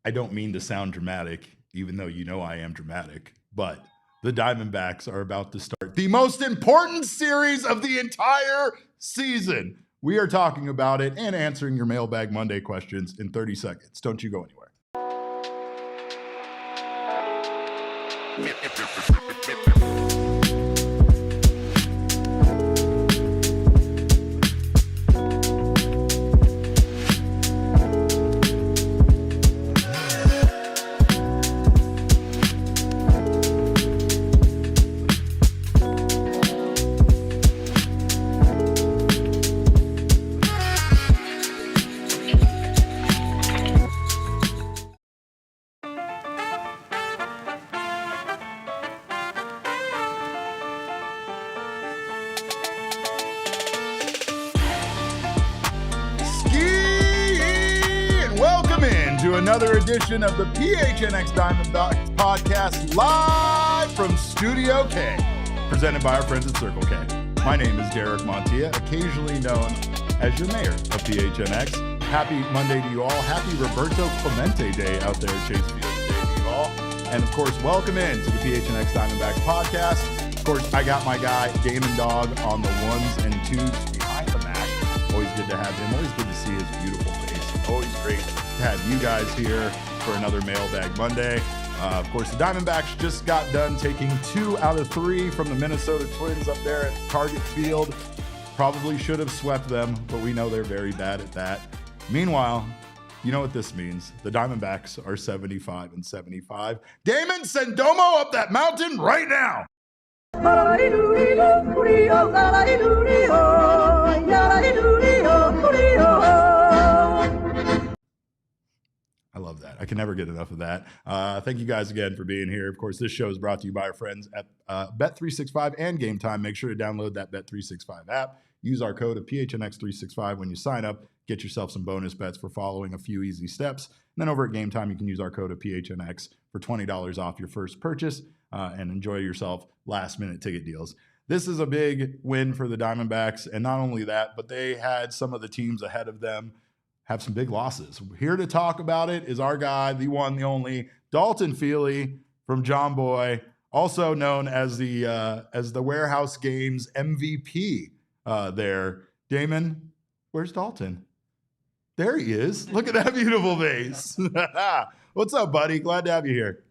I don't mean to sound dramatic, even though you know I am dramatic, but the Diamondbacks are about to start the most important series of the entire season. We are talking about it and answering your Mailbag Monday questions in 30 seconds. Don't you go anywhere. Another edition of the PHNX Diamondbacks podcast live from Studio K, presented by our friends at Circle K. My name is Derek Montilla, occasionally known as your mayor of PHNX. Happy Monday to you all. Happy Roberto Clemente Day out there at Chase Field today to you all. And of course, welcome in to the PHNX Diamondbacks podcast. Of course, I got my guy, Damon Dog, on the ones and twos behind the Mac. Always good to have him. Always good to see his beautiful face. Always great to have you guys here for another Mailbag Monday. Of course, the Diamondbacks just got done taking 2 out of 3 from the Minnesota Twins up there at Target Field. Probably should have swept them, but we know they're very bad at that. Meanwhile, you know what this means. The Diamondbacks are 75-75. Damon, send Domo up that mountain right now. I love that. I can never get enough of that. Thank you guys again for being here. Of course, this show is brought to you by our friends at Bet365 and Game Time. Make sure to download that Bet365 app. Use our code of PHNX365 when you sign up. Get yourself some bonus bets for following a few easy steps. And then over at Game Time, you can use our code of PHNX for $20 off your first purchase and enjoy yourself last-minute ticket deals. This is a big win for the Diamondbacks, and not only that, but they had some of the teams ahead of them have some big losses. Here to talk about it is our guy, the one, the only, Dalton Feely from Jomboy, also known as the Warehouse Games MVP there. Damon, where's Dalton? There he is. Look at that beautiful face. What's up, buddy? Glad to have you here.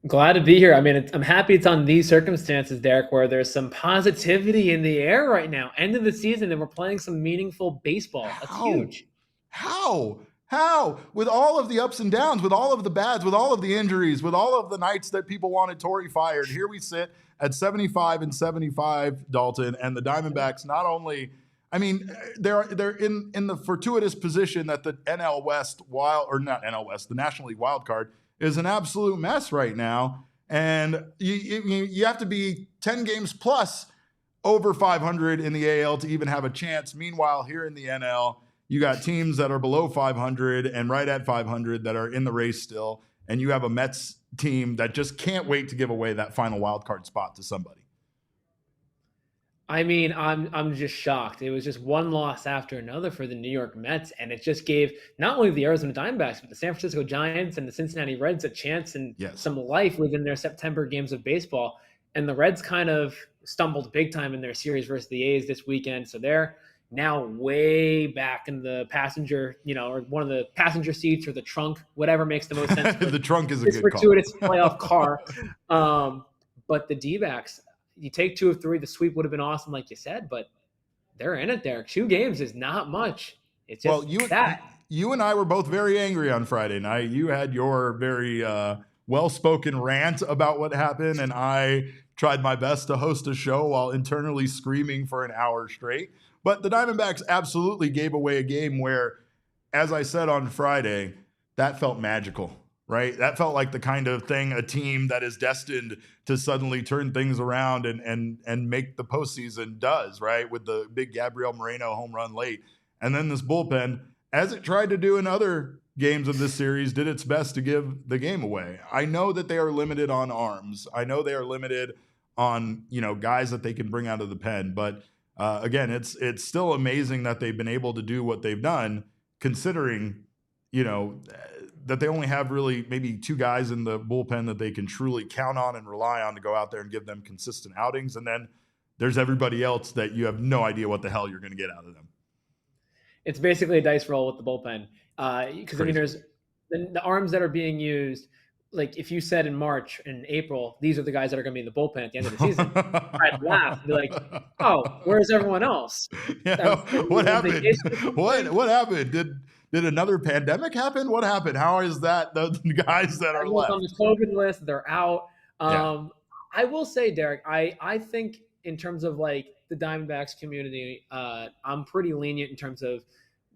Glad to be here. I mean, I'm happy it's on these circumstances, Derek, where there's some positivity in the air right now. End of the season, and we're playing some meaningful baseball. That's huge. How? With all of the ups and downs, with all of the bads, with all of the injuries, with all of the nights that people wanted Torrey fired, here we sit at 75-75, Dalton, and the Diamondbacks not only, I mean, they're in the fortuitous position that the NL West the National League wild card is an absolute mess right now, and you have to be 10 games plus over 500 in the AL to even have a chance. Meanwhile, here in the NL, you got teams that are below 500 and right at 500 that are in the race still. And you have a Mets team that just can't wait to give away that final wild card spot to somebody. I mean, I'm just shocked. It was just one loss after another for the New York Mets. And it just gave not only the Arizona Diamondbacks, but the San Francisco Giants and the Cincinnati Reds a chance and some life within their September games of baseball. And the Reds kind of stumbled big time in their series versus the A's this weekend. So they're now way back in the passenger, or one of the passenger seats or the trunk, whatever makes the most sense. The trunk is a good fortuitous playoff car. But the D-backs, you take 2 of 3, the sweep would have been awesome, like you said, but they're in it there. 2 games is not much. It's just you and I were both very angry on Friday night. You had your very well-spoken rant about what happened, and I tried my best to host a show while internally screaming for an hour straight. But the Diamondbacks absolutely gave away a game where, as I said on Friday, that felt magical, right? That felt like the kind of thing a team that is destined to suddenly turn things around and make the postseason does, right? With the big Gabriel Moreno home run late. And then this bullpen, as it tried to do in other games of this series, did its best to give the game away. I know that they are limited on arms. I know they are limited on, guys that they can bring out of the pen, but again, it's still amazing that they've been able to do what they've done, considering, that they only have really maybe 2 guys in the bullpen that they can truly count on and rely on to go out there and give them consistent outings. And then there's everybody else that you have no idea what the hell you're going to get out of them. It's basically a dice roll with the bullpen. Because, I mean, there's the arms that are being used. Like, if you said in March and April, these are the guys that are going to be in the bullpen at the end of the season, I'd laugh and be like, oh, where's everyone else? Yeah, what happened? What happened? Did another pandemic happen? What happened? How is that the guys that are left? On the COVID list, they're out. I will say, Derek, I think in terms of like the Diamondbacks community, I'm pretty lenient in terms of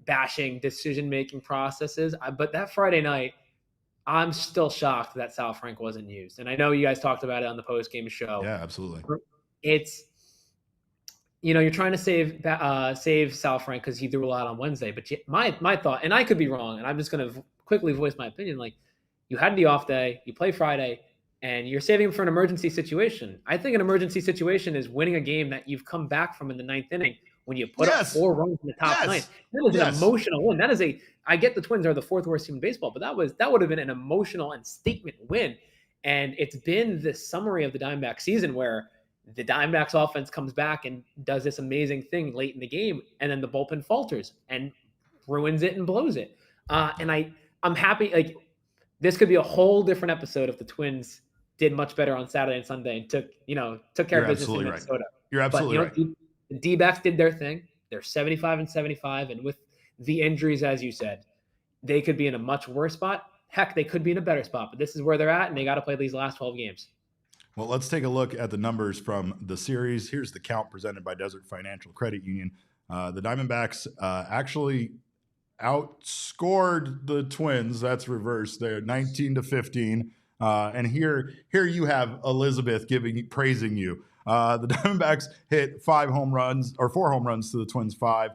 bashing decision-making processes. But that Friday night, I'm still shocked that Sal Frank wasn't used. And I know you guys talked about it on the post-game show. Yeah, absolutely. It's, you're trying to save Sal Frank because he threw a lot on Wednesday. But my thought, and I could be wrong, and I'm just going to quickly voice my opinion, like, you had the off day, you play Friday, and you're saving him for an emergency situation. I think an emergency situation is winning a game that you've come back from in the 9th inning when you put up 4 runs in the top 9. That is an emotional win. That is I get the Twins are the 4th worst team in baseball, but that would have been an emotional and statement win. And it's been the summary of the Diamondback season where the Diamondbacks offense comes back and does this amazing thing late in the game, and then the bullpen falters and ruins it and blows it. And I'm happy. Like, this could be a whole different episode if the Twins did much better on Saturday and Sunday and took care of business in Minnesota. Right. You're absolutely right. The D-backs did their thing. They're 75-75, and with the injuries, as you said, they could be in a much worse spot. Heck, they could be in a better spot, but this is where they're at, and they got to play these last 12 games. Well, let's take a look at the numbers from the series. Here's the count presented by Desert Financial Credit Union. The Diamondbacks actually outscored the Twins. That's reversed. They're 19-15. And here you have Elizabeth praising you. The Diamondbacks hit 4 home runs to the Twins 5.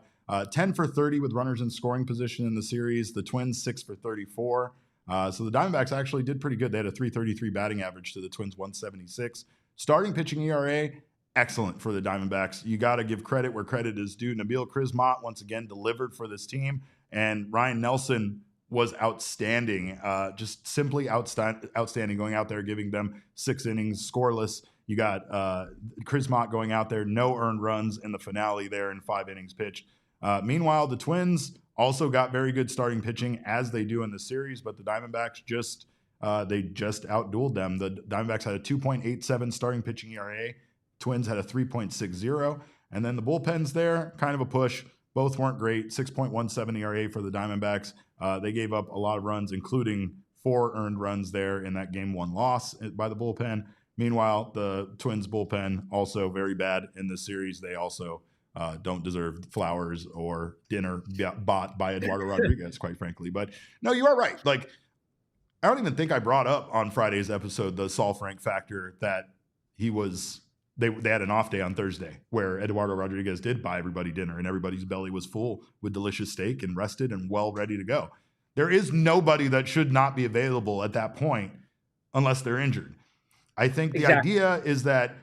10 for 30 with runners in scoring position in the series. The Twins 6 for 34. So the Diamondbacks actually did pretty good. They had a 333 batting average to the Twins 176. Starting pitching ERA, excellent for the Diamondbacks. You got to give credit where credit is due. Nabil Krismat once again delivered for this team, and Ryan Nelson was outstanding, just simply outstanding, going out there, giving them 6 innings scoreless. You got Krismat going out there, no earned runs in the finale there in 5 innings pitched. Meanwhile, the Twins also got very good starting pitching, as they do in the series, but the Diamondbacks just outdueled them. The Diamondbacks had a 2.87 starting pitching ERA. Twins had a 3.60. And then the bullpens there, kind of a push. Both weren't great. 6.17 ERA for the Diamondbacks. They gave up a lot of runs, including 4 earned runs there in that game 1 loss by the bullpen. Meanwhile, the Twins bullpen also very bad in this series. They also don't deserve flowers or dinner bought by Eduardo Rodriguez, quite frankly. But no, you are right. Like, I don't even think I brought up on Friday's episode the Sal Frank factor that they had an off day on Thursday where Eduardo Rodriguez did buy everybody dinner and everybody's belly was full with delicious steak and rested and well ready to go. There is nobody that should not be available at that point unless they're injured. I think the idea is that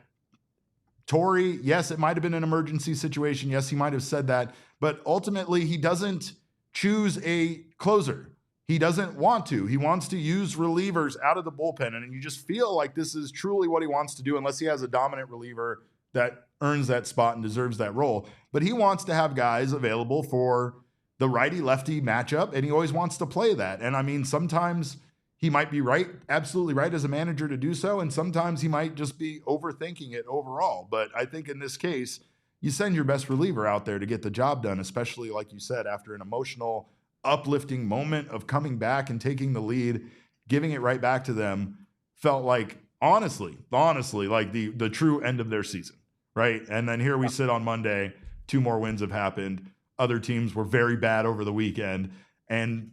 Torrey, yes, it might have been an emergency situation. Yes, he might have said that, but ultimately he doesn't choose a closer. He doesn't want to. He wants to use relievers out of the bullpen, and you just feel like this is truly what he wants to do unless he has a dominant reliever that earns that spot and deserves that role. But he wants to have guys available for the righty-lefty matchup, and he always wants to play that. And I mean, sometimes he might be right, absolutely right as a manager to do so, and sometimes he might just be overthinking it overall. But I think in this case, you send your best reliever out there to get the job done, especially, like you said, after an emotional, uplifting moment of coming back and taking the lead, giving it right back to them, felt like, honestly, like the true end of their season, right? And then here we sit on Monday, 2 more wins have happened. Other teams were very bad over the weekend, and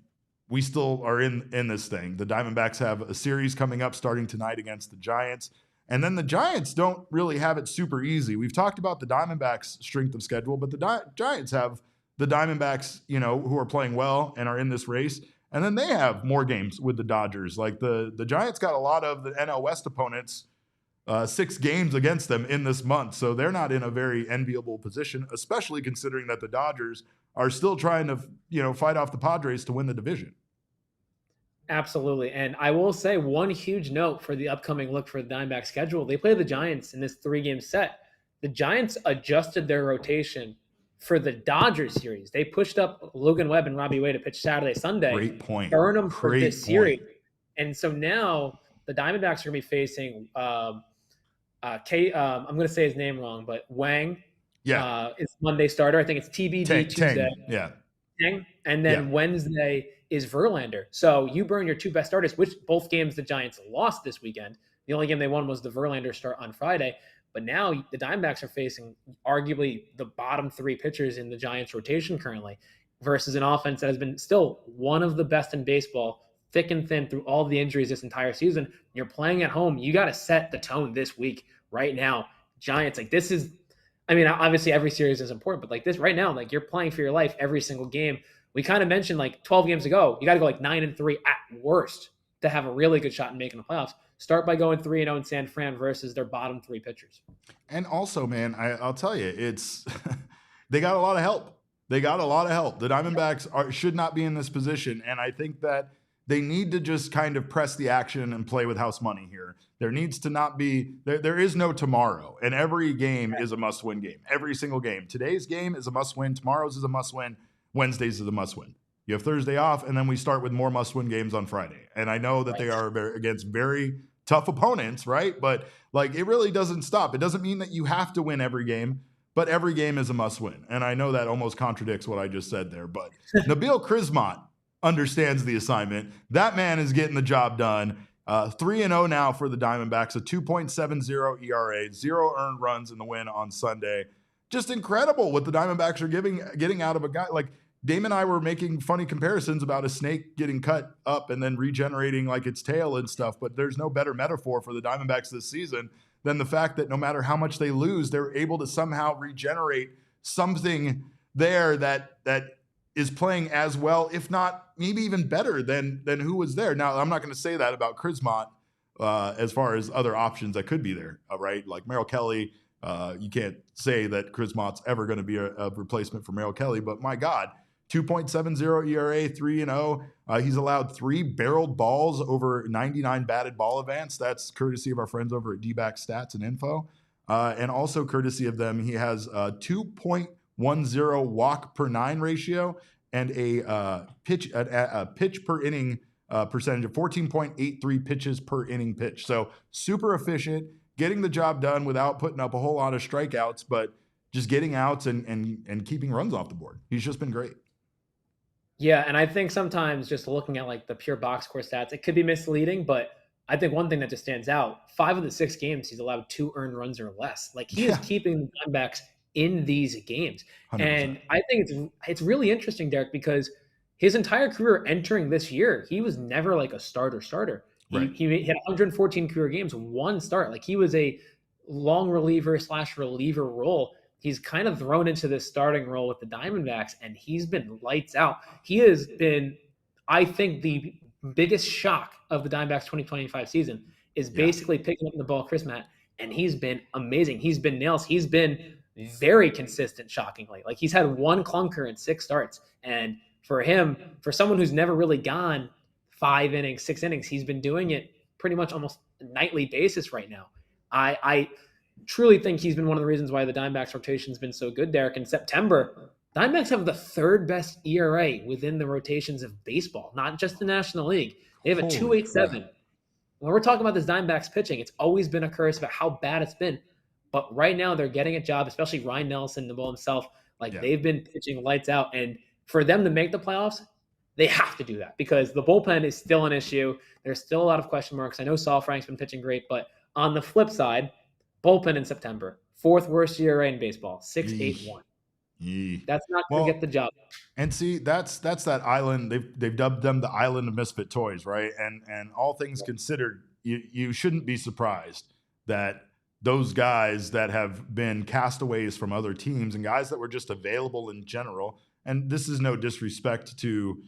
we still are in this thing. The Diamondbacks have a series coming up starting tonight against the Giants. And then the Giants don't really have it super easy. We've talked about the Diamondbacks' strength of schedule, but the Giants have the Diamondbacks, who are playing well and are in this race. And then they have more games with the Dodgers. Like the Giants got a lot of the NL West opponents, 6 games against them in this month. So they're not in a very enviable position, especially considering that the Dodgers are still trying to, fight off the Padres to win the division. Absolutely. And I will say one huge note for the upcoming look for the Diamondback schedule. They play the Giants in this 3-game set. The Giants adjusted their rotation for the Dodgers series. They pushed up Logan Webb and Robbie Way to pitch Saturday, Sunday, Great point. burn them for Great this series. And so now the Diamondbacks are going to be facing I'm going to say his name wrong, but Wang. Yeah. Is Monday starter. I think it's TBD Tuesday. Yeah. And then Wednesday is Verlander. So you burn your two best starters, which both games the Giants lost this weekend. The only game they won was the Verlander start on Friday. But now the Diamondbacks are facing arguably the bottom 3 pitchers in the Giants rotation currently versus an offense that has been still one of the best in baseball, thick and thin through all the injuries this entire season. You're playing at home. You got to set the tone this week right now. Giants, like this is, I mean, obviously every series is important, but like this right now, like you're playing for your life every single game. We kind of mentioned like 12 games ago, you got to go like 9-3 at worst to have a really good shot in making the playoffs. Start by going 3-0 in San Fran versus their bottom 3 pitchers. And also, man, I'll tell you, it's they got a lot of help. The Diamondbacks should not be in this position, and I think that they need to just kind of press the action and play with house money here. There needs to not be there is no tomorrow, and every game is a must-win game. Every single game. Today's game is a must-win. Tomorrow's is a must-win. Wednesday's is a must-win. You have Thursday off, and then we start with more must-win games on Friday. And I know that they are against very tough opponents, right? But like it really doesn't stop. It doesn't mean that you have to win every game, but every game is a must-win. And I know that almost contradicts what I just said there, but Nabil Krismat understands the assignment. That man is getting the job done. 3-0 now for the Diamondbacks, a 2.70 ERA, 0 earned runs in the win on Sunday. Just incredible what the Diamondbacks are getting out of a guy. Like Damon and I were making funny comparisons about a snake getting cut up and then regenerating like its tail and stuff, but there's no better metaphor for the Diamondbacks this season than the fact that no matter how much they lose, they're able to somehow regenerate something there that is playing as well, if not maybe even better than who was there. Now, I'm not going to say that about Krismat as far as other options that could be there, right? Like Merrill Kelly, you can't say that Krismat's ever going to be a replacement for Merrill Kelly, but my God, 2.70 ERA, 3-0. He's allowed 3 barreled balls over 99 batted ball events. That's courtesy of our friends over at D-Back Stats and Info. And also courtesy of them, he has a 2.10 walk per 9 ratio and a pitch per inning percentage of 14.83 pitches per inning pitch. So super efficient, getting the job done without putting up a whole lot of strikeouts, but just getting outs and keeping runs off the board. He's just been great. Yeah, and I think sometimes just looking at like the pure box score stats, it could be misleading, but I think one thing that just stands out, 5 of the 6 games, he's allowed 2 earned runs or less. Like he is keeping the Diamondbacks in these games. 100%. And I think it's really interesting, Derek, because his entire career entering this year, he was never like a starter. Right. He had 114 career games, 1 start. Like he was a long reliever/reliever role. He's kind of thrown into this starting role with the Diamondbacks, and he's been lights out. He has been, I think, the biggest shock of the Diamondbacks 2025 season is basically picking up the ball, Krismat, and he's been amazing. He's been nails. He's been very consistent, shockingly. Like he's had 1 clunker in 6 starts, and for him, for someone who's never really gone 5 innings, 6 innings, he's been doing it pretty much almost a nightly basis right now. I truly think he's been one of the reasons why the Diamondbacks rotation has been so good, Derek. In September, Diamondbacks have the 3rd best ERA within the rotations of baseball, not just the National League. They have a 2.87. When we're talking about this Diamondbacks pitching, it's always been a curse about how bad it's been. But right now they're getting a job, especially Ryan Nelson, the ball himself. They've been pitching lights out. And for them to make the playoffs, they have to do that because the bullpen is still an issue. There's still a lot of question marks. I know Saul Frank's been pitching great, but on the flip side, bullpen in September, 4th worst ERA in baseball, 6.81. That's not going to get the job. And see, that's that island. They've dubbed them the island of misfit toys, right? And all things considered, you shouldn't be surprised that those guys that have been castaways from other teams and guys that were just available in general. And this is no disrespect to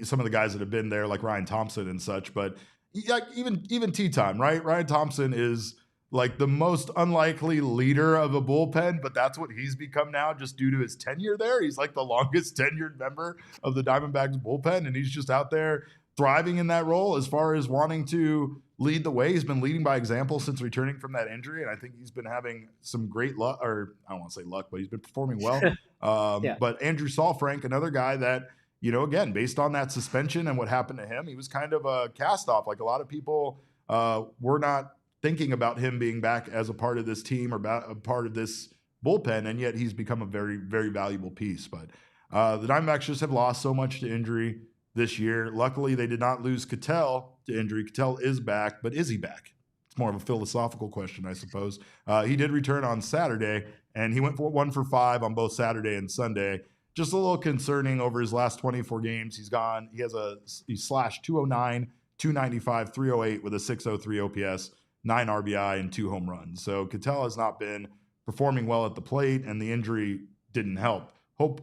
some of the guys that have been there, like Ryan Thompson and such, but even tea time, right? Ryan Thompson is like the most unlikely leader of a bullpen, but that's what he's become now just due to his tenure there. He's like the longest tenured member of the Diamondbacks bullpen, and he's just out there thriving in that role as far as wanting to lead the way. He's been leading by example since returning from that injury, and I think he's been having some great luck, or I don't want to say luck, but he's been performing well. Yeah. But Andrew Saalfrank, another guy that, again, based on that suspension and what happened to him, he was kind of a cast-off. Like, a lot of people were not thinking about him being back as a part of this team or a part of this bullpen, and yet he's become a very, very valuable piece. But the Diamondbacks just have lost so much to injury this year. Luckily, they did not lose Ketel to injury. Ketel is back, but is he back? It's more of a philosophical question, I suppose. He did return on Saturday, and he went for 1 for 5 on both Saturday and Sunday. Just a little concerning over his last 24 games. He slashed 209, 295, 308 with a 603 OPS, 9 RBI, and 2 home runs. So Ketel has not been performing well at the plate, and the injury didn't help.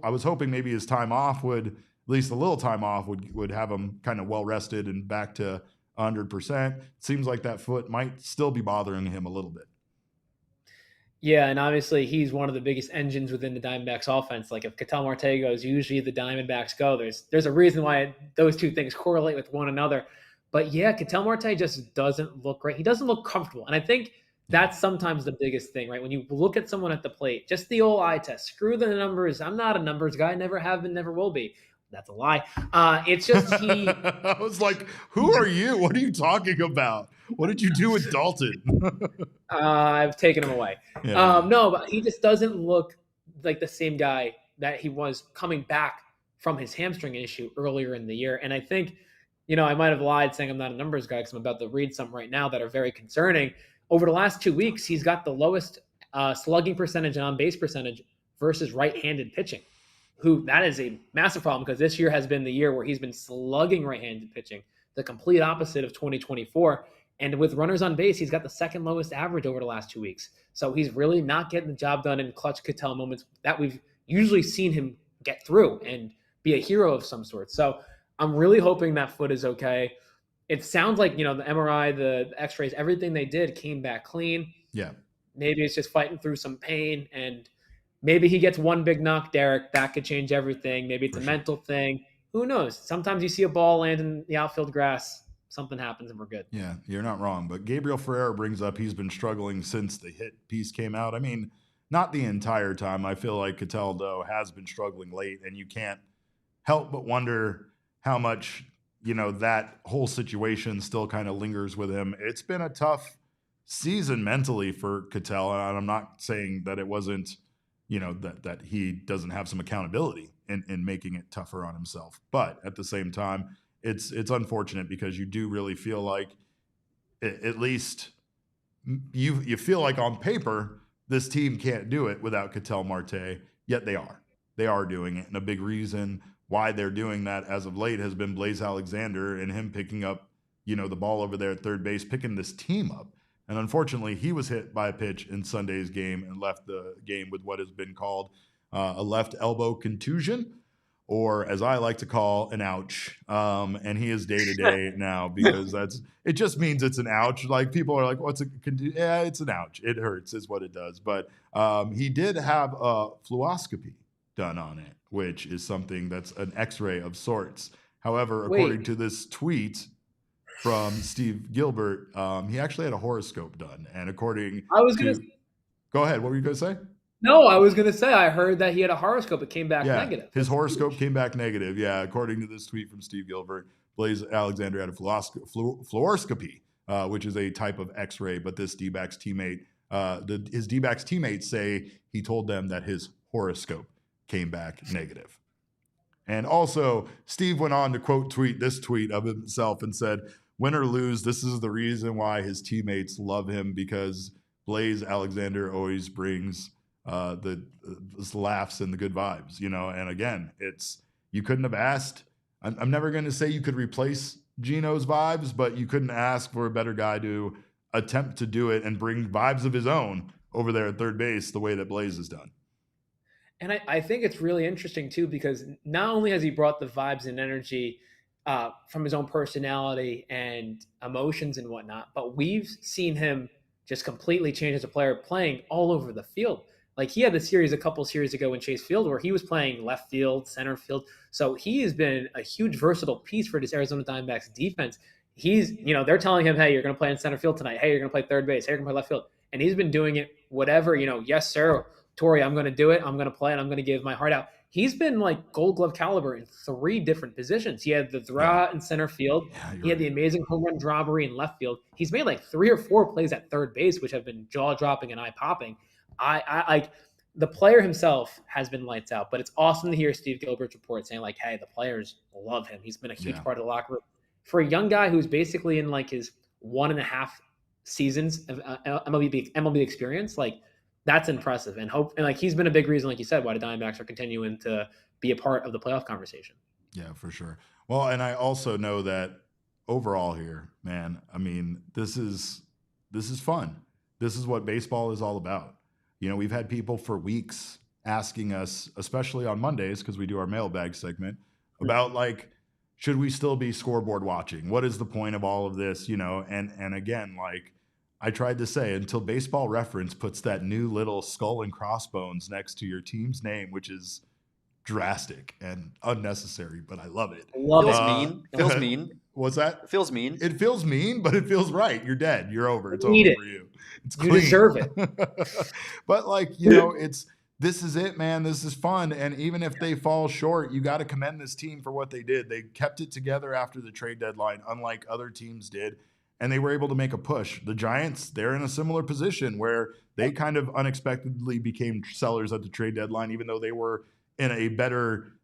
I was hoping maybe his time off would, at least a little time off, would have him kind of well rested and back to 100%. Seems like that foot might still be bothering him a little bit. Yeah, and obviously he's one of the biggest engines within the Diamondbacks offense. Like, if Ketel Marte goes, usually the Diamondbacks go. There's a reason why those two things correlate with one another. But yeah, Ketel Marte just doesn't look great. He doesn't look comfortable. And I think that's sometimes the biggest thing, right? When you look at someone at the plate, just the old eye test. Screw the numbers. I'm not a numbers guy. Never have been, never will be. That's a lie. It's just he. I was like, who are you? What are you talking about? What did you do with Dalton? I've taken him away. Yeah. No, but he just doesn't look like the same guy that he was coming back from his hamstring issue earlier in the year. And I think, I might have lied saying I'm not a numbers guy because I'm about to read some right now that are very concerning. Over the last 2 weeks, he's got the lowest slugging percentage and on-base percentage versus right-handed pitching. That is a massive problem because this year has been the year where he's been slugging right-handed pitching, the complete opposite of 2024. And with runners on base, he's got the second lowest average over the last 2 weeks. So he's really not getting the job done in clutch Ketel moments that we've usually seen him get through and be a hero of some sort. So I'm really hoping that foot is okay. It sounds like, the MRI, the x-rays, everything they did came back clean. Yeah. Maybe it's just fighting through some pain, and maybe he gets one big knock, Derek. That could change everything. Maybe it's a mental thing. Who knows? Sometimes you see a ball land in the outfield grass, something happens, and we're good. Yeah, you're not wrong. But Gabriel Ferreira brings up he's been struggling since the hit piece came out. I mean, not the entire time. I feel like Ketel, though, has been struggling late, and you can't help but wonder how much, that whole situation still kind of lingers with him. It's been a tough season mentally for Ketel, and I'm not saying that it wasn't, that he doesn't have some accountability in making it tougher on himself. But at the same time, it's unfortunate because you do really feel like, at least you feel like on paper this team can't do it without Ketel Marte, yet they are. They are doing it, and a big reason why they're doing that as of late has been Blaise Alexander and him picking up, the ball over there at third base, picking this team up. And unfortunately, he was hit by a pitch in Sunday's game and left the game with what has been called a left elbow contusion, or as I like to call, an ouch. And he is day-to-day now because it just means it's an ouch. Like, people are like, what's a contusion? Yeah, it's an ouch. It hurts is what it does. But he did have a fluoroscopy done on it, which is something that's an x-ray of sorts. However, according to this tweet from Steve Gilbert, he actually had a horoscope done. And according go ahead, what were you going to say? No, I was going to say, I heard that he had a horoscope. It came back negative. His horoscope came back negative. Yeah, according to this tweet from Steve Gilbert, Blaise Alexander had a fluoroscopy, which is a type of x-ray. But this D-backs teammate, his D-backs teammates say he told them that his horoscope came back negative. And also, Steve went on to tweet this tweet of himself and said, win or lose, this is the reason why his teammates love him, because Blaise Alexander always brings the laughs and the good vibes, And again, you couldn't have asked. I'm never going to say you could replace Gino's vibes, but you couldn't ask for a better guy to attempt to do it and bring vibes of his own over there at third base the way that Blaise has done. And I think it's really interesting, too, because not only has he brought the vibes and energy from his own personality and emotions and whatnot, but we've seen him just completely change as a player, playing all over the field. Like he had the series a couple series ago in Chase Field where he was playing left field, center field. So he has been a huge versatile piece for this Arizona Diamondbacks defense. They're telling him, hey, you're going to play in center field tonight. Hey, you're going to play third base. Hey, you're going to play left field. And he's been doing it, whatever, yes, sir, Tori, I'm going to do it. I'm going to play and I'm going to give my heart out. He's been like Gold Glove caliber in 3 different positions. He had the draw in center field. He had the amazing home run robbery in left field. He's made like 3 or 4 plays at third base, which have been jaw dropping and eye popping. I like the player himself has been lights out, but it's awesome to hear Steve Gilbert's report saying like, hey, the players love him. He's been a huge part of the locker room. For a young guy who's basically in like his 1.5 seasons of MLB experience, like that's impressive. And like he's been a big reason, like you said, why the Diamondbacks are continuing to be a part of the playoff conversation. Yeah, for sure. Well, and I also know that overall here, man, I mean, this is fun. This is what baseball is all about. We've had people for weeks asking us, especially on Mondays, because we do our mailbag segment, about like, should we still be scoreboard watching? What is the point of all of this? And again, like I tried to say, until Baseball Reference puts that new little skull and crossbones next to your team's name, which is drastic and unnecessary, but I love it. Feels mean. What's that? It feels mean. It feels mean, but it feels right. You're dead. You're over. It's over for you. It's clean. You deserve it. But like, this is it, man. This is fun. And even if they fall short, you got to commend this team for what they did. They kept it together after the trade deadline, unlike other teams did. And they were able to make a push. The Giants, they're in a similar position where they kind of unexpectedly became sellers at the trade deadline, even though they were in a better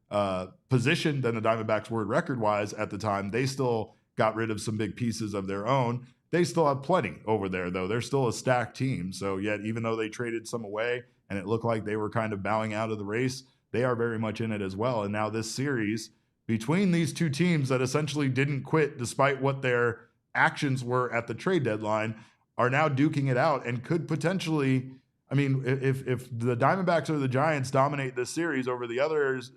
position than the Diamondbacks were record-wise at the time. They still got rid of some big pieces of their own. They still have plenty over there, though. They're still a stacked team. So yet, even though they traded some away and it looked like they were kind of bowing out of the race, they are very much in it as well. And now this series between these two teams that essentially didn't quit despite what their actions were at the trade deadline are now duking it out and could potentially, I mean, if the Diamondbacks or the Giants dominate this series over the others,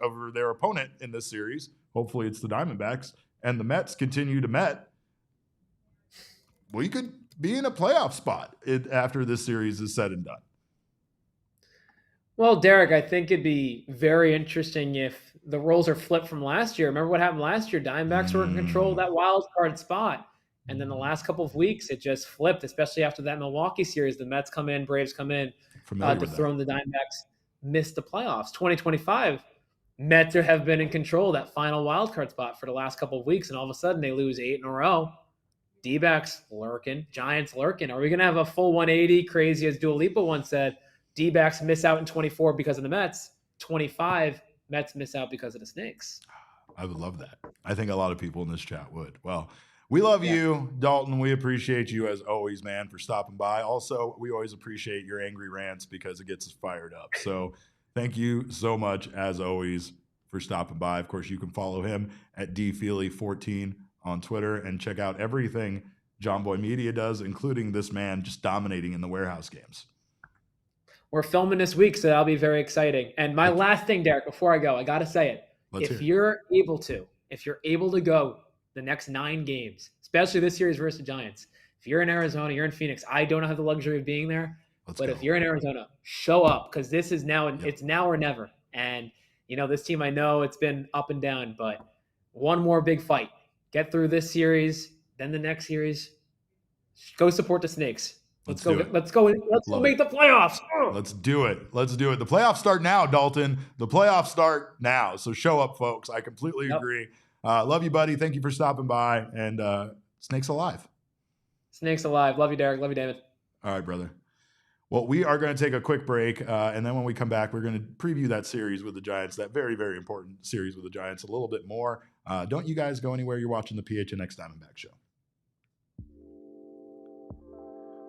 over their opponent in this series, hopefully it's the Diamondbacks, and the Mets continue to Met, we could be in a playoff spot after this series is said and done. Well, Derek, I think it'd be very interesting if the roles are flipped from last year. Remember what happened last year? Diamondbacks were in control of that wild card spot. And then the last couple of weeks, it just flipped, especially after that Milwaukee series. The Mets come in, Braves come in, dethrone the Diamondbacks, missed the playoffs. 2025, Mets have been in control of that final wild card spot for the last couple of weeks, and all of a sudden they lose 8 in a row. D-backs lurking, Giants lurking. Are we going to have a full 180, crazy as Dua Lipa once said? D-backs miss out in 24 because of the Mets. 25, Mets miss out because of the Snakes. I would love that. I think a lot of people in this chat would. Well, we love you, Dalton. We appreciate you as always, man, for stopping by. Also, we always appreciate your angry rants because it gets us fired up. So thank you so much, as always, for stopping by. Of course, you can follow him at dfeely14 on Twitter and check out everything Jomboy Media does, including this man just dominating in the warehouse games. We're filming this week, so that'll be very exciting. And my last thing, Derek, before I go, I got to say it. If you're able to go the next 9 games, especially this series versus the Giants, if you're in Arizona, you're in Phoenix, I don't have the luxury of being there. But if you're in Arizona, show up, because this is now, it's now or never. And, this team, I know it's been up and down, but one more big fight. Get through this series, then the next series. Go support the Snakes. Let's go make the playoffs. Let's do it. The playoffs start now, Dalton. The playoffs start now. So show up, folks. I completely agree. Love you, buddy. Thank you for stopping by. And Snakes alive. Snakes alive. Love you, Derek. Love you, Damon. All right, brother. Well, we are going to take a quick break. And then when we come back, we're going to preview that series with the Giants, that very, very important series with the Giants a little bit more. Don't you guys go anywhere. You're watching the PHNX Diamondback Show.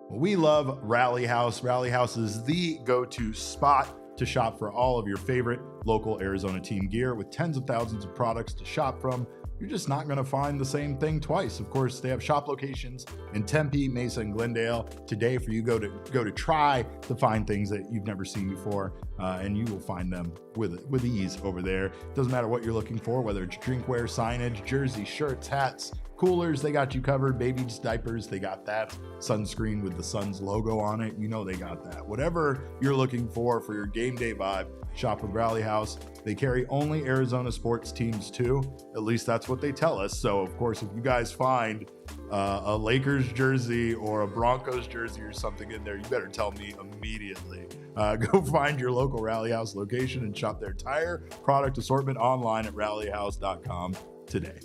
We love Rally House. Rally House is the go-to spot to shop for all of your favorite local Arizona team gear with tens of thousands of products to shop from. you're just not going to find the same thing twice. Of course, they have shop locations in Tempe, Mesa, and Glendale. Today, for you go to try to find things that you've never seen before, and you will find them with ease over there. Doesn't matter what you're looking for, whether it's drinkware, signage, jerseys, shirts, hats, coolers, they got you covered. Babies, diapers, they got that. Sunscreen with the Suns logo on it, you know they got that. Whatever you're looking for your game day vibe, shop with Rally House. They carry only Arizona sports teams too. At least that's what they tell us. So of course, if you guys find a Lakers jersey or a Broncos jersey or something in there, you better tell me immediately. Go find your local Rally House location and shop their entire product assortment online at rallyhouse.com today.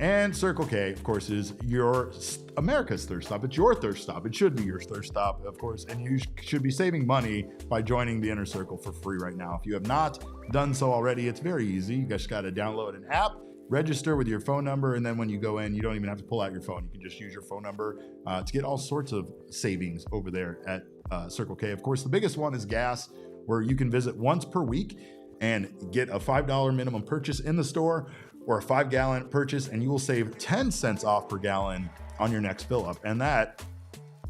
And Circle K, of course, is your America's thirst stop. It's your thirst stop. It should be your thirst stop, of course. And you should be saving money by joining the Inner Circle for free right now. If you have not done so already, it's very easy. You just got to download an app, register with your phone number, and then when you go in, you don't even have to pull out your phone. You can just use your phone number to get all sorts of savings over there at Circle K. Of course, the biggest one is gas, where you can visit once per week and get a $5 minimum purchase in the store, or a 5-gallon purchase, and you will save 10 cents off per gallon on your next fill up. And that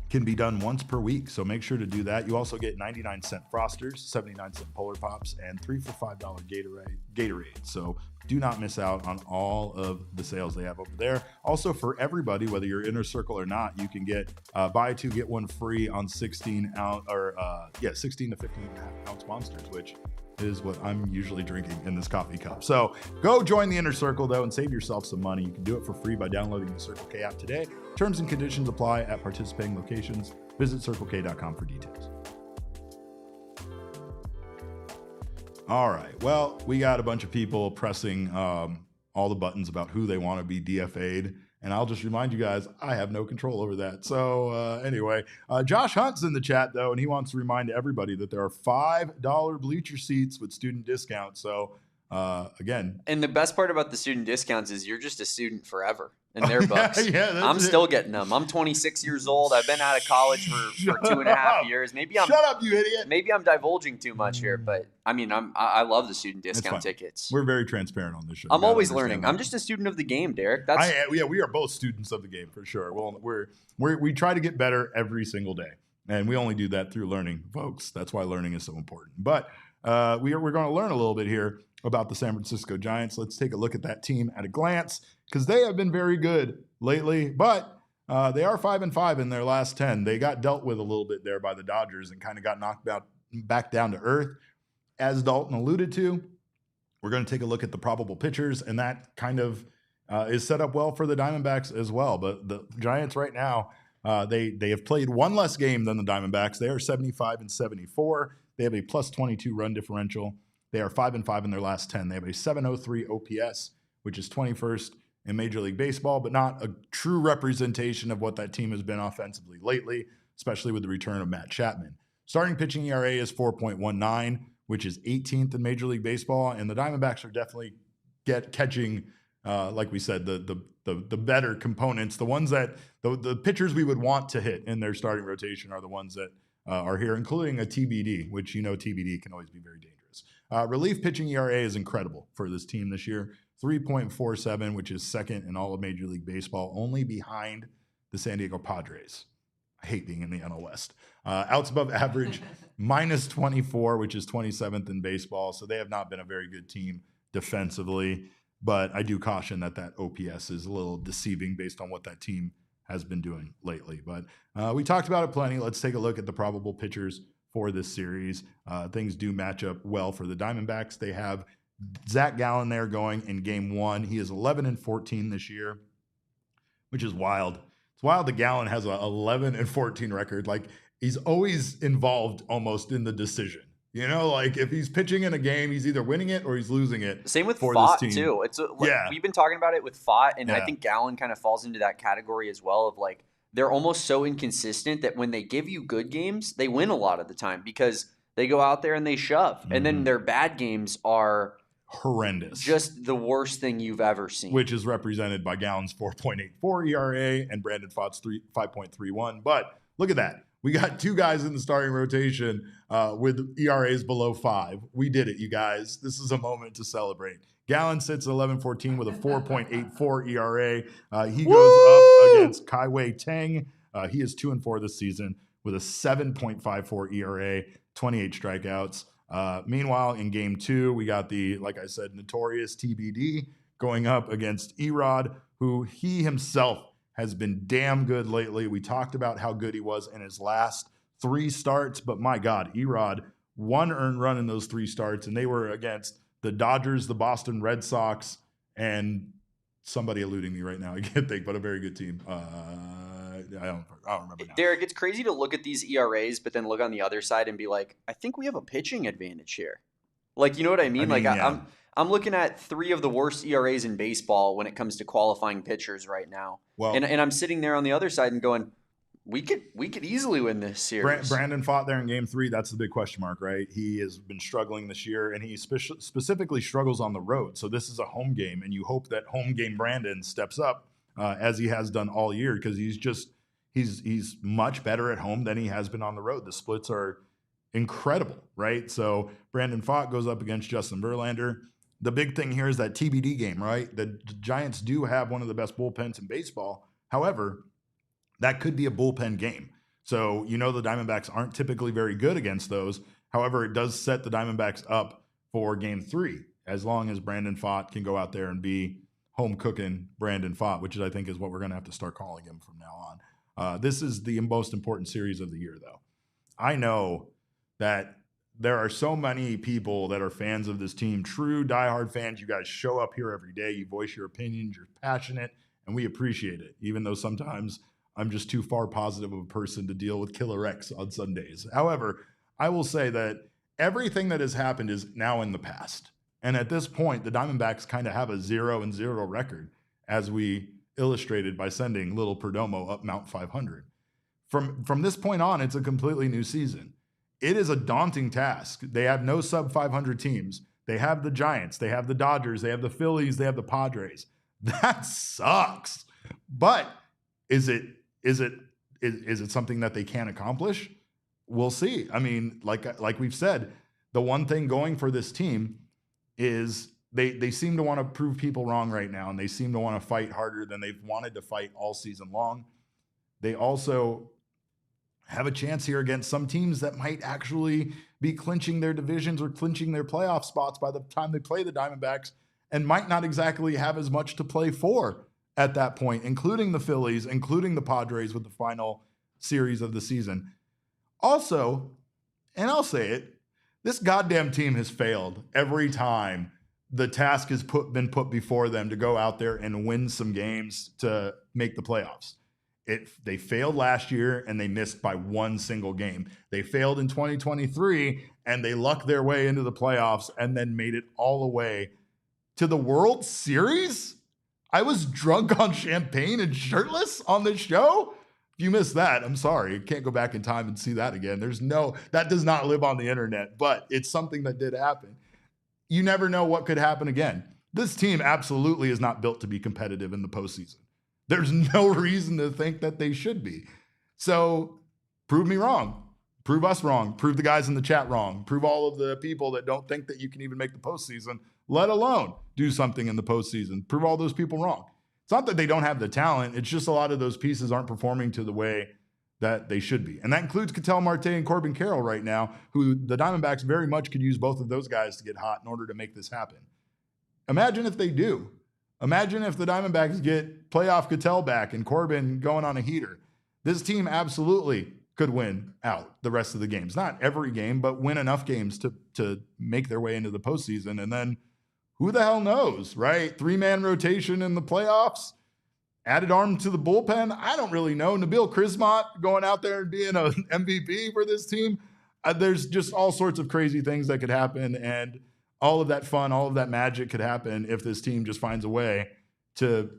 can be done once per week. So make sure to do that. You also get 99-cent Frosters, 79-cent Polar Pops, and 3 for $5 Gatorade. So do not miss out on all of the sales they have over there. Also, for everybody, whether you're Inner Circle or not, you can get buy 2 get 1 free on 16 to 15 ounce monsters, which is what I'm usually drinking in this coffee cup. So go join the Inner Circle though and save yourself some money. You can do it for free by downloading the Circle K app today. Terms and conditions apply at participating locations. Visit circlek.com for details. All right. Well, we got a bunch of people pressing all the buttons about who they want to be DFA'd. And I'll just remind you guys, I have no control over that. So anyway, Josh Hunt's in the chat, though, and he wants to remind everybody that there are $5 bleacher seats with student discounts. So again. And the best part about the student discounts is you're just a student forever in their books. Yeah, I'm still getting them. I'm 26 years old. I've been out of college for 2.5 years. Shut up, you idiot. Maybe I'm divulging too much here, but I mean, I love the student discount tickets. We're very transparent on this show. I'm always learning. I'm just a student of the game, Derek. We are both students of the game for sure. Well, we try to get better every single day, and we only do that through learning, folks. That's why learning is so important. But we're going to learn a little bit here about the San Francisco Giants. Let's take a look at that team at a glance, because they have been very good lately, but they are 5-5 in their last 10. They got dealt with a little bit there by the Dodgers and kind of got knocked back down to earth. As Dalton alluded to, we're going to take a look at the probable pitchers, and that kind of is set up well for the Diamondbacks as well. But the Giants right now, they have played one less game than the Diamondbacks. They are 75-74. They have a plus 22 run differential. They are 5-5 in their last 10. They have a 703 OPS, which is 21st in Major League Baseball, but not a true representation of what that team has been offensively lately, especially with the return of Matt Chapman. Starting pitching ERA is 4.19, which is 18th in Major League Baseball, and the Diamondbacks are definitely catching, like we said, the better components. The ones that the pitchers we would want to hit in their starting rotation are the ones that are here, including a TBD, which TBD can always be very dangerous. Relief pitching ERA is incredible for this team this year, 3.47, which is second in all of Major League Baseball, only behind the San Diego Padres. I hate being in the NL West. Outs above average, minus 24, which is 27th in baseball. So they have not been a very good team defensively. But I do caution that OPS is a little deceiving based on what that team has been doing lately. But we talked about it plenty. Let's take a look at the probable pitchers for this series. Things do match up well for the Diamondbacks. They have Zach Gallen there going in game 1. He is 11-14 this year, which is wild. It's wild that Gallen has a 11-14 record. Like, he's always involved almost in the decision. Like if he's pitching in a game, he's either winning it or he's losing it. Same with Fott too. We've been talking about it with Fott, and I think Gallen kind of falls into that category as well of like, they're almost so inconsistent that when they give you good games, they win a lot of the time because they go out there and they shove. Mm-hmm. And then their bad games are horrendous. Just the worst thing you've ever seen. Which is represented by Gallen's 4.84 ERA and Brandon Fott's 5.31. But look at that. We got two guys in the starting rotation with ERAs below 5. We did it, you guys. This is a moment to celebrate. Gallen sits at 11-14 with a 4.84 ERA. He goes up against Kai-Wei Teng. He is 2-4 this season with a 7.54 ERA, 28 strikeouts. Meanwhile, in game 2, we got the, like I said, notorious TBD going up against Erod, who he himself has been damn good lately. We talked about how good he was in his last 3 starts, but my God, Erod, 1 earned run in those 3 starts, and they were against the Dodgers, the Boston Red Sox, and somebody eluding me right now. I can't think, but a very good team. I don't remember now. Derek, it's crazy to look at these ERAs, but then look on the other side and be like, I think we have a pitching advantage here. Like, you know what I mean? I'm looking at 3 of the worst ERAs in baseball when it comes to qualifying pitchers right now. Well, and I'm sitting there on the other side and going, we could easily win this series. Brandon fought there in game 3. That's the big question mark, right? He has been struggling this year, and he specifically struggles on the road. So this is a home game, and you hope that home game Brandon steps up as he has done all year, because he's much better at home than he has been on the road. The splits are incredible, right? So Brandon Fott goes up against Justin Verlander. The big thing here is that TBD game, right? The Giants do have one of the best bullpens in baseball. However, that could be a bullpen game. So, the Diamondbacks aren't typically very good against those. However, it does set the Diamondbacks up for game 3, as long as Brandon Fott can go out there and be home cooking Brandon Fott, which I think is what we're going to have to start calling him from now on. This is the most important series of the year, though. I know that there are so many people that are fans of this team, true diehard fans. You guys show up here every day. You voice your opinions. You're passionate, and we appreciate it, even though sometimes I'm just too far positive of a person to deal with Killer X on Sundays. However, I will say that everything that has happened is now in the past. And at this point, the Diamondbacks kind of have a 0-0 record, as we illustrated by sending Little Perdomo up Mount 500. From this point on, it's a completely new season. It is a daunting task. They have no sub-500 teams. They have the Giants. They have the Dodgers. They have the Phillies. They have the Padres. That sucks. But is it something that they can accomplish? We'll see. I mean, like we've said, the one thing going for this team is they seem to want to prove people wrong right now, and they seem to want to fight harder than they've wanted to fight all season long. They also have a chance here against some teams that might actually be clinching their divisions or clinching their playoff spots by the time they play the Diamondbacks, and might not exactly have as much to play for at that point, including the Phillies, including the Padres with the final series of the season. Also, and I'll say it, this goddamn team has failed every time the task has been put before them to go out there and win some games to make the playoffs. They failed last year, and they missed by 1 single game. They failed in 2023, and they lucked their way into the playoffs and then made it all the way to the World Series. I was drunk on champagne and shirtless on this show. If you missed that, I'm sorry. You can't go back in time and see that again. That does not live on the internet, but it's something that did happen. You never know what could happen again. This team absolutely is not built to be competitive in the postseason. There's no reason to think that they should be. So prove me wrong. Prove us wrong. Prove the guys in the chat wrong. Prove all of the people that don't think that you can even make the postseason, let alone do something in the postseason. Prove all those people wrong. It's not that they don't have the talent. It's just a lot of those pieces aren't performing to the way that they should be. And that includes Ketel Marte and Corbin Carroll right now, who the Diamondbacks very much could use both of those guys to get hot in order to make this happen. Imagine if they do. Imagine if the Diamondbacks get playoff Ketel back and Corbin going on a heater. This team absolutely could win out the rest of the games. Not every game, but win enough games to make their way into the postseason. And then who the hell knows, right? 3-man rotation in the playoffs, added arm to the bullpen. I don't really know. Nabil Krismat going out there and being an MVP for this team. There's just all sorts of crazy things that could happen. And all of that fun, all of that magic could happen if this team just finds a way to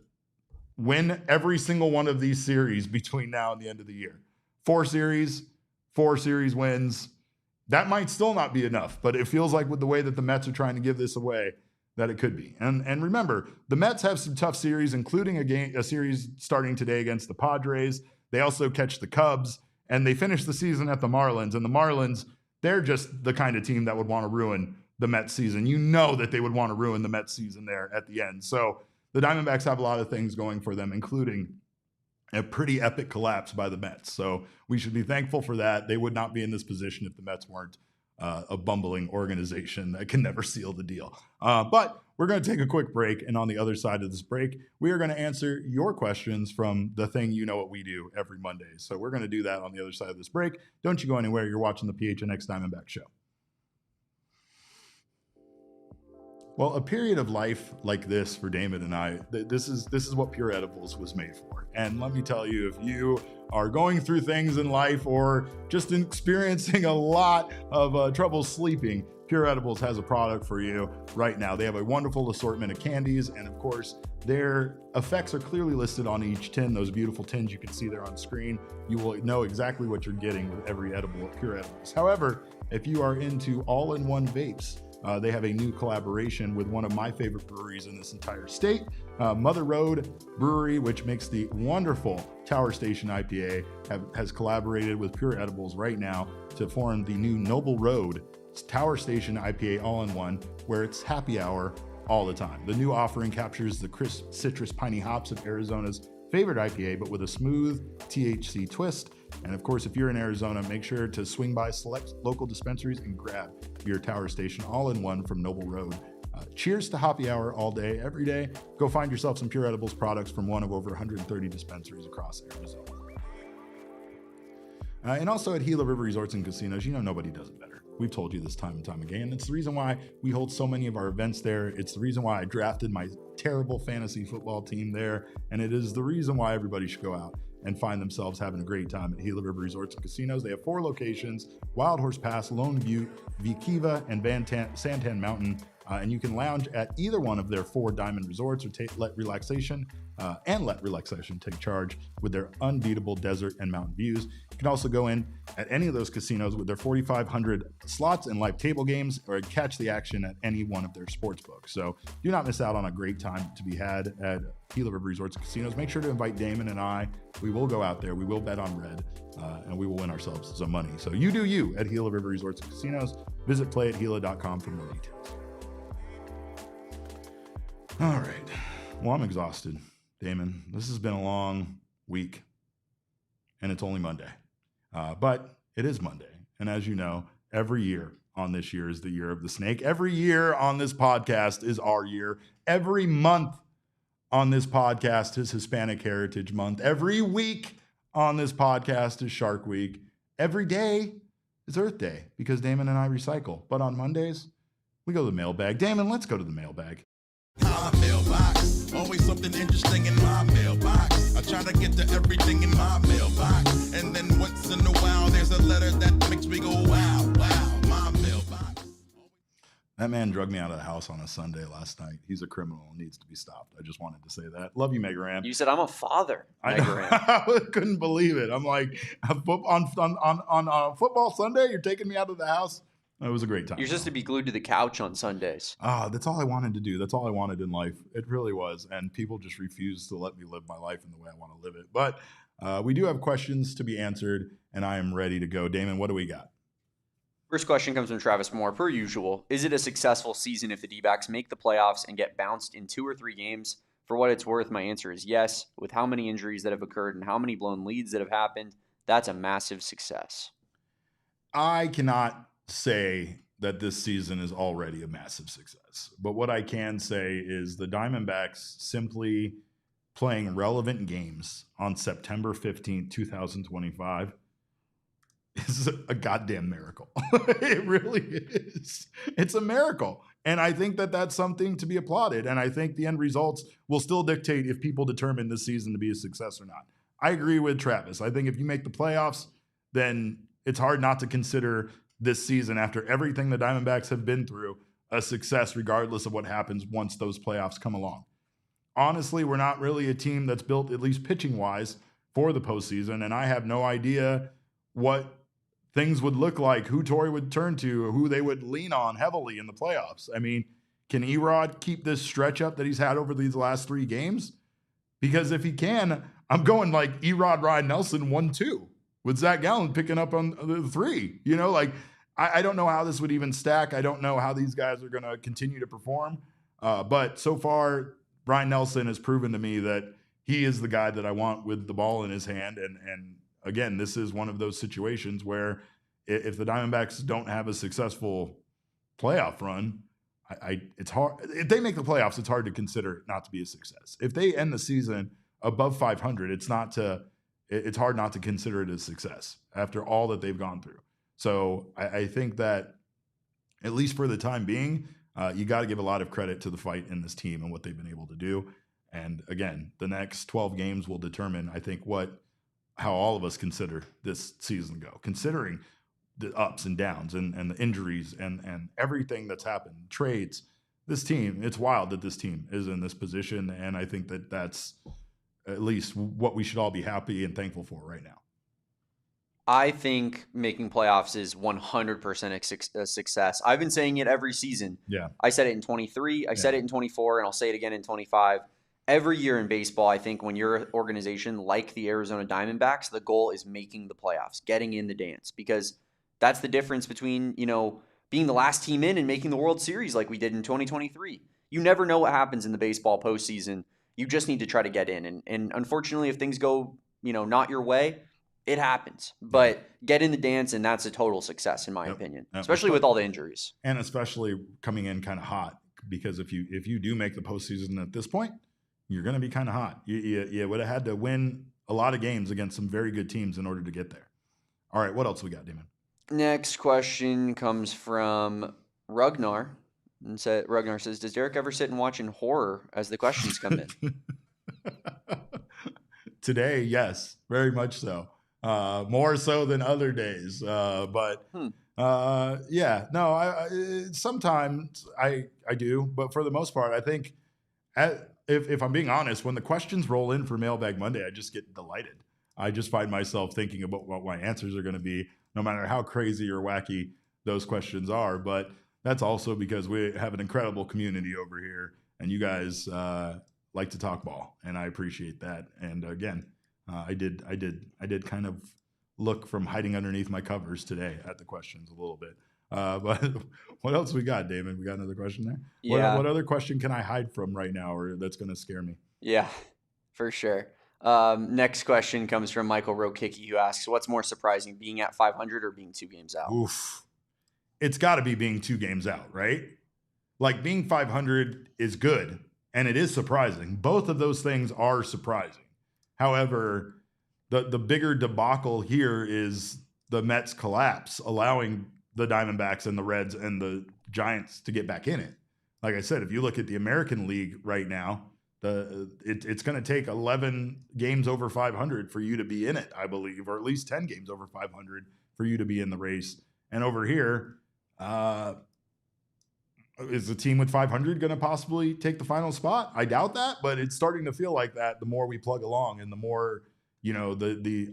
win every single one of these series between now and the end of the year. 4 series wins. That might still not be enough, but it feels like with the way that the Mets are trying to give this away, that it could be. And remember, the Mets have some tough series, including a series starting today against the Padres. They also catch the Cubs, and they finish the season at the Marlins. And the Marlins, they're just the kind of team that would want to ruin the Mets season. You know that they would want to ruin the Mets season there at the end. So the Diamondbacks have a lot of things going for them, including a pretty epic collapse by the Mets. So we should be thankful for that. They would not be in this position if the Mets weren't a bumbling organization that can never seal the deal. But we're going to take a quick break. And on the other side of this break, we are going to answer your questions from the thing you know what we do every Monday. So we're going to do that on the other side of this break. Don't you go anywhere. You're watching the PHNX Diamondback Show. Well, a period of life like this for Damon and I, this is what Pure Edibles was made for. And let me tell you, if you are going through things in life or just experiencing a lot of trouble sleeping, Pure Edibles has a product for you right now. They have a wonderful assortment of candies, and of course, their effects are clearly listed on each tin. Those beautiful tins you can see there on screen. You will know exactly what you're getting with every edible at Pure Edibles. However, if you are into all-in-one vapes, they have a new collaboration with one of my favorite breweries in this entire state, Mother Road Brewery, which makes the wonderful Tower Station IPA, has collaborated with Pure Edibles right now to form the new Noble Road Tower Station IPA all-in-one, where it's happy hour all the time. The new offering captures the crisp citrus piney hops of Arizona's favorite IPA, but with a smooth THC twist. And of course, if you're in Arizona, make sure to swing by select local dispensaries and grab your Tower Station all-in-one from Noble Road. Cheers to happy hour all day, every day. Go find yourself some Pure Edibles products from one of over 130 dispensaries across Arizona. And also at Gila River Resorts and Casinos, you know nobody does it better. We've told you this time and time again. It's the reason why we hold so many of our events there. It's the reason why I drafted my terrible fantasy football team there. And it is the reason why everybody should go out and find themselves having a great time at Gila River Resorts and Casinos. They have 4 locations: Wild Horse Pass, Lone Butte, Vikiva, and Santan Mountain. And you can lounge at either one of their 4 diamond resorts, or let relaxation take charge with their unbeatable desert and mountain views. You can also go in at any of those casinos with their 4,500 slots and live table games, or catch the action at any one of their sports books. So do not miss out on a great time to be had at Gila River Resorts and Casinos. Make sure to invite Damon and I. We will go out there. We will bet on red, and we will win ourselves some money. So you do you at Gila River Resorts and Casinos. Visit playathila.com for more details. All right. Well, I'm exhausted, Damon. This has been a long week, and it's only Monday. But it is Monday. And as you know, every year on this year is the year of the snake. Every year on this podcast is our year. Every month on this podcast is Hispanic Heritage Month. Every week on this podcast is Shark Week. Every day is Earth Day, because Damon and I recycle. But on Mondays, we go to the mailbag. Damon, let's go to the mailbag. My mailbox, always something interesting in my mailbox. I try to get to everything in my mailbox, and then once in a while there's a letter that makes me go wow, wow. My mailbox. That man drugged me out of the house on a Sunday last night. He's a criminal and needs to be stopped. I just wanted to say that. Love you, Megaran. You said I'm a father, Megaran. I couldn't believe it. I'm like, on football Sunday, you're taking me out of the house? It was a great time. You're supposed to be glued to the couch on Sundays. That's all I wanted to do. That's all I wanted in life. It really was. And people just refused to let me live my life in the way I want to live it. But we do have questions to be answered, and I am ready to go. Damon, what do we got? First question comes from Travis Moore. Per usual, is it a successful season if the D-backs make the playoffs and get bounced in 2 or 3 games? For what it's worth, my answer is yes. With how many injuries that have occurred and how many blown leads that have happened, that's a massive success. I cannot say that this season is already a massive success, but what I can say is the Diamondbacks simply playing relevant games on September 15th, 2025 is a goddamn miracle. It really is. It's a miracle. And I think that that's something to be applauded. And I think the end results will still dictate if people determine this season to be a success or not. I agree with Travis. I think if you make the playoffs, then it's hard not to consider this season, after everything the Diamondbacks have been through, a success regardless of what happens once those playoffs come along. Honestly, we're not really a team that's built, at least pitching-wise, for the postseason, and I have no idea what things would look like, who Torrey would turn to, or who they would lean on heavily in the playoffs. I mean, can Erod keep this stretch up that he's had over these last 3 games? Because if he can, I'm going like Erod, Ryan Nelson 1-2 with Zach Gallen picking up on the 3. You know, like, I don't know how this would even stack. I don't know how these guys are going to continue to perform. But so far, Brian Nelson has proven to me that he is the guy that I want with the ball in his hand. And again, this is one of those situations where if the Diamondbacks don't have a successful playoff run, it's hard. If they make the playoffs, it's hard to consider it not to be a success. If they end the season above 500, it's hard not to consider it a success after all that they've gone through. So I think that at least for the time being, you got to give a lot of credit to the fight in this team and what they've been able to do. And again, the next 12 games will determine, I think, how all of us consider this season go, considering the ups and downs and the injuries and everything that's happened, trades. This team, it's wild that this team is in this position. And I think that that's at least what we should all be happy and thankful for right now. I think making playoffs is 100% a success. I've been saying it every season. Yeah. I said it in 23, I said it in 24, and I'll say it again in 25. Every year in baseball, I think when you're an organization like the Arizona Diamondbacks, the goal is making the playoffs, getting in the dance, because that's the difference between, being the last team in and making the World Series like we did in 2023. You never know what happens in the baseball postseason. You just need to try to get in. And unfortunately, if things go, not your way, it happens. But get in the dance, and that's a total success, in my opinion, especially with all the injuries. And especially coming in kind of hot, because if you do make the postseason at this point, you're going to be kind of hot. You would have had to win a lot of games against some very good teams in order to get there. All right, what else we got, Damon? Next question comes from Ragnar. Ragnar says, does Derek ever sit and watch in horror as the questions come in? Today, yes, very much so. More so than other days. Sometimes I do. But for the most part, I think if I'm being honest, when the questions roll in for Mailbag Monday, I just get delighted. I just find myself thinking about what my answers are going to be, no matter how crazy or wacky those questions are. But that's also because we have an incredible community over here, and you guys like to talk ball, and I appreciate that. And again, I did kind of look from hiding underneath my covers today at the questions a little bit. But what else we got, Damon? We got another question there? Yeah. What other question can I hide from right now, or that's going to scare me? Yeah, for sure. Next question comes from Michael Rokicki, who asks, what's more surprising, being at 500 or being 2 games out? Oof. It's got to be being 2 games out, right? Like, being 500 is good, and it is surprising. Both of those things are surprising. However, the bigger debacle here is the Mets collapse, allowing the Diamondbacks and the Reds and the Giants to get back in it. Like I said, if you look at the American League right now, it's going to take 11 games over 500 for you to be in it, I believe, or at least 10 games over 500 for you to be in the race. And over here, is the team with 500 going to possibly take the final spot? I doubt that, but it's starting to feel like that the more we plug along and the more,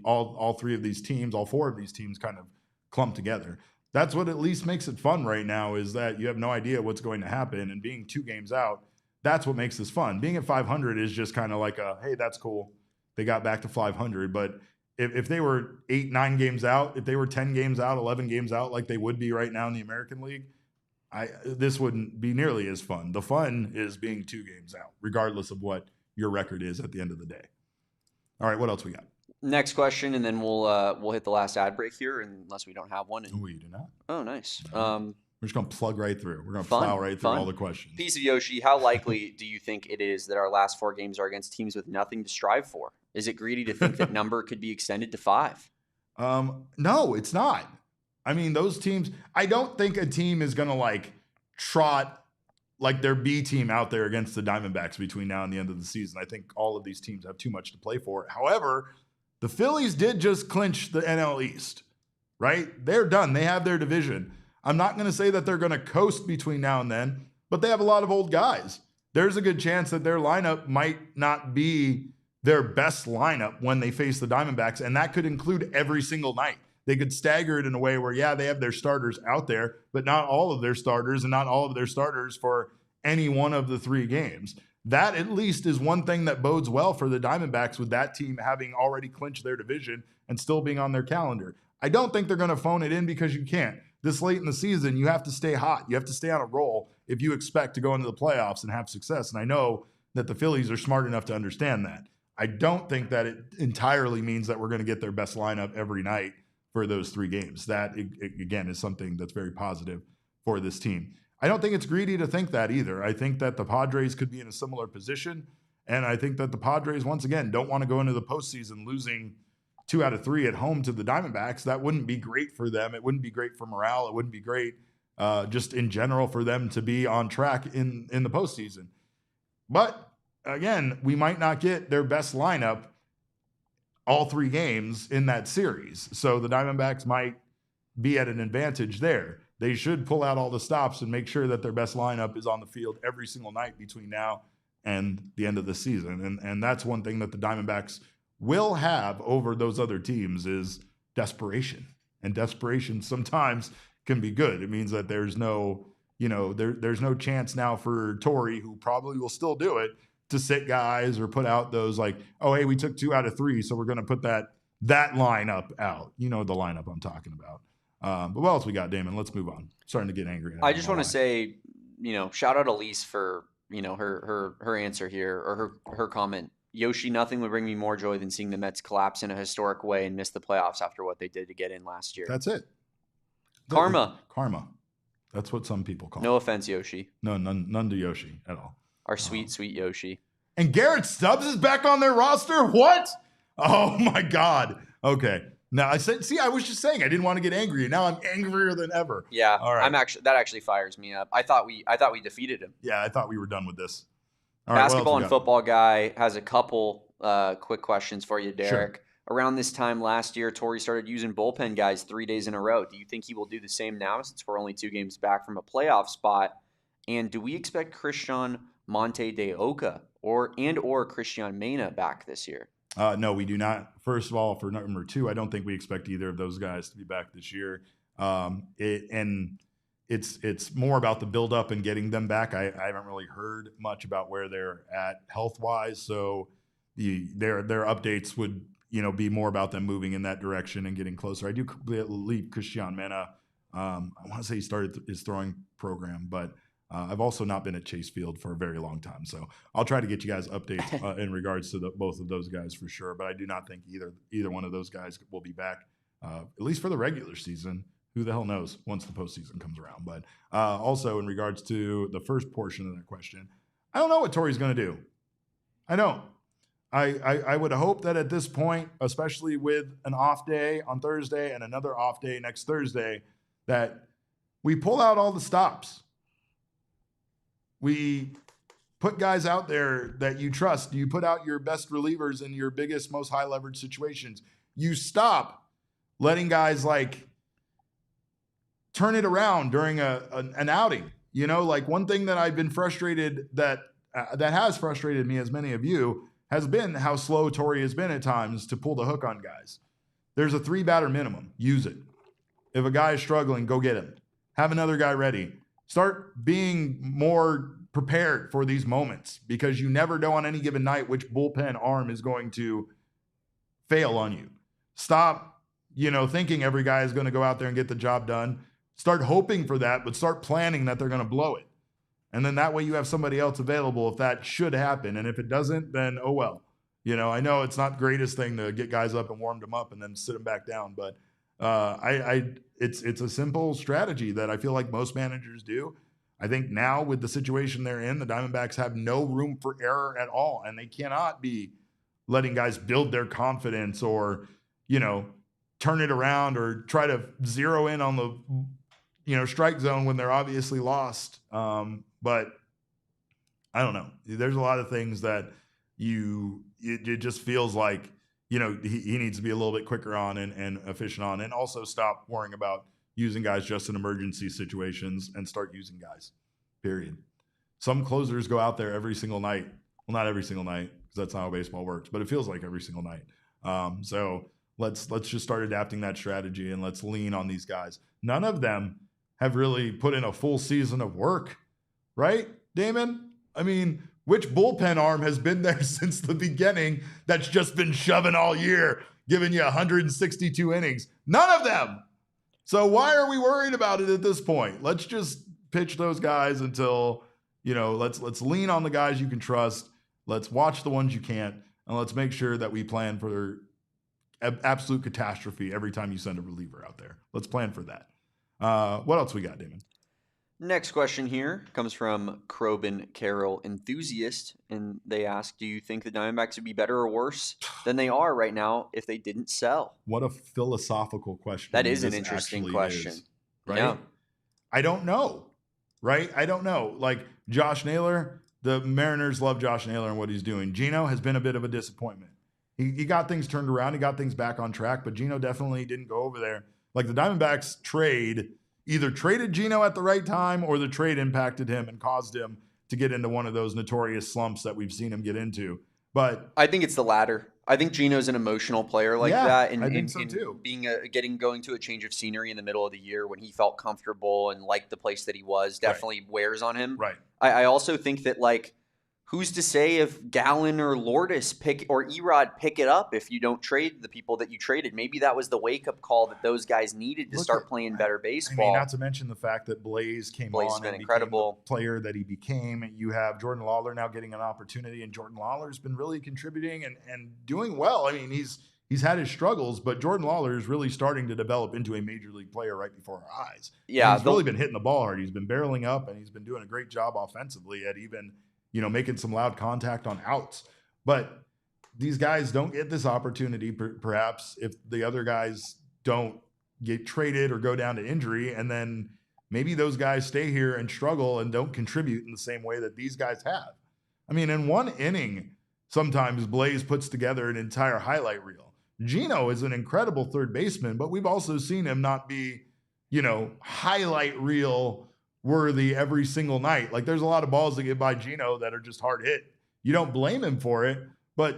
all 3 of these teams, all 4 of these teams kind of clump together. That's what at least makes it fun right now, is that you have no idea what's going to happen, and being 2 games out, that's what makes this fun. Being at 500 is just kind of like hey, that's cool. They got back to 500. But if they were 8, 9 games out, if they were 10 games out, 11 games out, like they would be right now in the American League, this wouldn't be nearly as fun. The fun is being 2 games out, regardless of what your record is at the end of the day. All right, what else we got? Next question, and then we'll hit the last ad break here, unless we don't have one. We do not. Oh, nice. We're just going to plug right through. We're going to plow right through all the questions. Piece of Yoshi, how likely do you think it is that our last 4 games are against teams with nothing to strive for? Is it greedy to think that number could be extended to 5? No, it's not. I mean, those teams, I don't think a team is going to trot like their B team out there against the Diamondbacks between now and the end of the season. I think all of these teams have too much to play for. However, the Phillies did just clinch the NL East, right? They're done. They have their division. I'm not going to say that they're going to coast between now and then, but they have a lot of old guys. There's a good chance that their lineup might not be their best lineup when they face the Diamondbacks, and that could include every single night. They could stagger it in a way where, they have their starters out there, but not all of their starters, and not all of their starters for any one of the 3 games. That at least is one thing that bodes well for the Diamondbacks, with that team having already clinched their division and still being on their calendar. I don't think they're going to phone it in, because you can't. this late in the season, you have to stay hot. You have to stay on a roll if you expect to go into the playoffs and have success. And I know that the Phillies are smart enough to understand that. I don't think that it entirely means that we're going to get their best lineup every night for those 3 games. That, again, is something that's very positive for this team. I don't think it's greedy to think that either. I think that the Padres could be in a similar position. And I think that the Padres, once again, don't want to go into the postseason losing 2 out of 3 at home to the Diamondbacks. That wouldn't be great for them. It wouldn't be great for morale. It wouldn't be great just in general for them to be on track in the postseason. But again, we might not get their best lineup all 3 games in that series. So the Diamondbacks might be at an advantage there. They should pull out all the stops and make sure that their best lineup is on the field every single night between now and the end of the season. And that's one thing that the Diamondbacks will have over those other teams is desperation. And desperation sometimes can be good. It means that there's no, there's no chance now for Torrey, who probably will still do it, to sit guys or put out those like, oh, hey, we took 2 out of 3, so we're going to put that lineup out. You know the lineup I'm talking about. But what else we got, Damon? Let's move on. Starting to get angry. I just want to say, shout out Elise for, her answer here, or her comment. Yoshi, nothing would bring me more joy than seeing the Mets collapse in a historic way and miss the playoffs after what they did to get in last year. That's it. Karma. That's what some people call it. No offense, Yoshi. No, none to Yoshi at all. Our sweet Yoshi. And Garrett Stubbs is back on their roster? What? Oh, my God. Okay. Now, I was just saying I didn't want to get angry, and now I'm angrier than ever. Yeah, all right. That actually fires me up. I thought we defeated him. Yeah, I thought we were done with this. All Basketball and football guy has a couple quick questions for you, Derek. Sure. Around this time last year, Torrey started using bullpen guys 3 days in a row. Do you think he will do the same now, since we're only 2 games back from a playoff spot? And do we expect Cristian Monte de Oca or Christian Mena back this year? No, we do not. First of all, for number 2, I don't think we expect either of those guys to be back this year. It's more about the build-up and getting them back. I haven't really heard much about where they're at health-wise, so their updates would be more about them moving in that direction and getting closer. I do believe Cristian Mena, I want to say he started his throwing program, but I've also not been at Chase Field for a very long time, so I'll try to get you guys updates in regards to both of those guys for sure. But I do not think either one of those guys will be back, at least for the regular season. Who the hell knows once the postseason comes around? But also in regards to the first portion of that question, I don't know what Torrey's going to do. I don't. I would hope that at this point, especially with an off day on Thursday and another off day next Thursday, that we pull out all the stops. We put guys out there that you trust. You put out your best relievers in your biggest, most high leverage situations. You stop letting guys like turn it around during an outing. Like one thing that I've been frustrated that has frustrated me, as many of you, has been how slow Torrey has been at times to pull the hook on guys. There's a 3-batter minimum. Use it. If a guy is struggling, go get him. Have another guy ready. Start being more prepared for these moments, because you never know on any given night which bullpen arm is going to fail on you. Stop, thinking every guy is going to go out there and get the job done. Start hoping for that, but start planning that they're going to blow it. And then that way you have somebody else available if that should happen. And if it doesn't, then oh well. I know it's not the greatest thing to get guys up and warm them up and then sit them back down, but it's a simple strategy that I feel like most managers do. I think now with the situation they're in, the Diamondbacks have no room for error at all, and they cannot be letting guys build their confidence or, turn it around or try to zero in on the, strike zone when they're obviously lost. But I don't know. There's a lot of things that it just feels like, he needs to be a little bit quicker on and efficient on, and also stop worrying about using guys just in emergency situations and start using guys, period. Some closers go out there every single night. Well, not every single night, because that's not how baseball works, but it feels like every single night. So let's just start adapting that strategy, and let's lean on these guys. None of them have really put in a full season of work, right, Damon? I mean, which bullpen arm has been there since the beginning that's just been shoving all year, giving you 162 innings? None of them. So why are we worried about it at this point? Let's just pitch those guys until, let's lean on the guys you can trust. Let's watch the ones you can't. And let's make sure that we plan for absolute catastrophe every time you send a reliever out there. Let's plan for that. What else we got, Damon? Next question here comes from Crobin Carroll Enthusiast, and they ask, do you think the Diamondbacks would be better or worse than they are right now if they didn't sell? What a philosophical question. That is an interesting question. Right? Yeah. I don't know, right? I don't know. Like Josh Naylor, the Mariners love Josh Naylor and what he's doing. Gino has been a bit of a disappointment. He got things turned around. He got things back on track, but Gino definitely didn't go over there. Like the Diamondbacks either traded Gino at the right time or the trade impacted him and caused him to get into one of those notorious slumps that we've seen him get into. But I think it's the latter. I think Gino's an emotional player like that. And I think so too. Going to a change of scenery in the middle of the year when he felt comfortable and liked the place that he was definitely wears on him. Right. I also think that, like, who's to say if Gallen or Lourdes or Erod pick it up if you don't trade the people that you traded? Maybe that was the wake-up call that those guys needed to start playing better baseball. Not to mention the fact that Blaze came on and incredible. became the player that he became. You have Jordan Lawler now getting an opportunity, and Jordan Lawler's been really contributing and doing well. I mean, he's had his struggles, but Jordan Lawler is really starting to develop into a major league player right before our eyes. Yeah, and he's really been hitting the ball hard. He's been barreling up, and he's been doing a great job offensively at even – making some loud contact on outs. But these guys don't get this opportunity, perhaps, if the other guys don't get traded or go down to injury. And then maybe those guys stay here and struggle and don't contribute in the same way that these guys have. I mean, in one inning, sometimes Blaze puts together an entire highlight reel. Gino is an incredible third baseman, but we've also seen him not be, highlight reel worthy every single night. Like there's a lot of balls that get by Gino that are just hard hit. You don't blame him for it, but